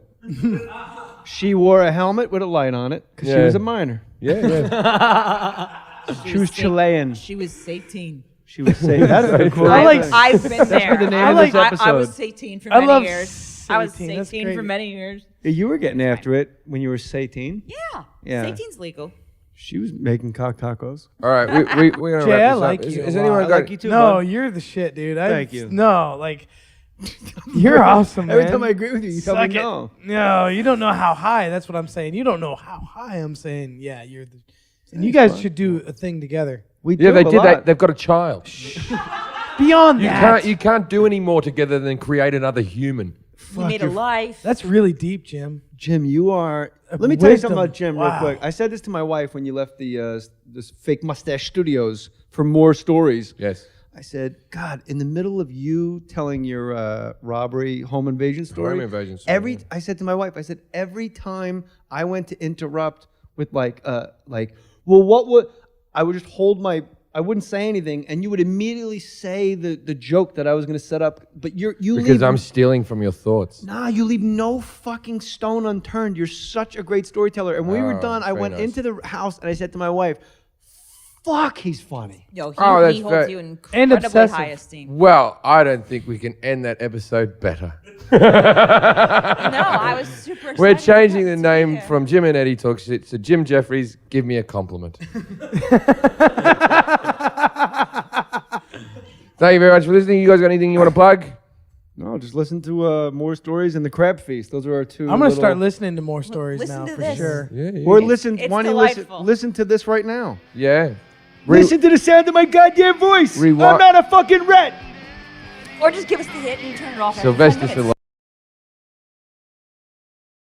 She wore a helmet with a light on it because she Yeah. was a minor. Yeah. She was Chilean. She was 18. She was saying that's a cool. I like- thing. I've been there. the name of this I episode. was 18 for I many love years. I was 18. That's 18 for great. many years. Yeah, you were getting after it when you were 18. Yeah. Yeah. 18's legal. She was making cock tacos. All right, we're gonna Jay, wrap I this like up. you. Has a anyone lot. got? I like you too. No, bud. you're the shit, dude. Thank you. No, like you're awesome, man. Every time I agree with you, you tell me Suck it. no. No, you don't know how high. That's what I'm saying. You don't know how high I'm saying. Yeah, you're the. And you guys should do a thing together. We Yeah, do they a did lot. that. They've got a child. Beyond that, You can't do any more together than create another human. We made a life. that's really deep, Jim. Jim, you are. Let me tell you Wisdom. something about Jim Wow. real quick. I said this to my wife when you left the this fake mustache studios for more stories. Yes. I said, God, in the middle of you telling your robbery, home invasion story, Home invasion story, I said to my wife, I said, every time I went to interrupt with well, what would, I would just hold I wouldn't say anything, and you would immediately say the joke that I was going to set up, but you Because leave, I'm stealing from your thoughts. Nah, you leave no fucking stone unturned. You're such a great storyteller. And when we were done, I very went nice. into the house and I said to my wife, fuck, he's funny. No, he, Oh, that's he holds fair. you in And incredibly obsessive. high esteem. Well, I don't think we can end that episode better. No, I was super excited. We're changing about the it, name yeah. from Jim and Eddie Talk Shit to Jim Jeffries, Give Me a Compliment. Thank you very much for listening. You guys got anything you want to plug? No, just listen to more stories and the Crab Feast. Those are our two. I'm gonna start listening to more stories Listen now to for this. sure. Yeah. Or listen. It's Why don't you listen? delightful. Listen to this right now. Yeah. Listen to the sound of my goddamn voice. Rewind. I'm not a fucking rat. Or just give us the hit and turn it off. after Sylvester 10 minutes. Stallone.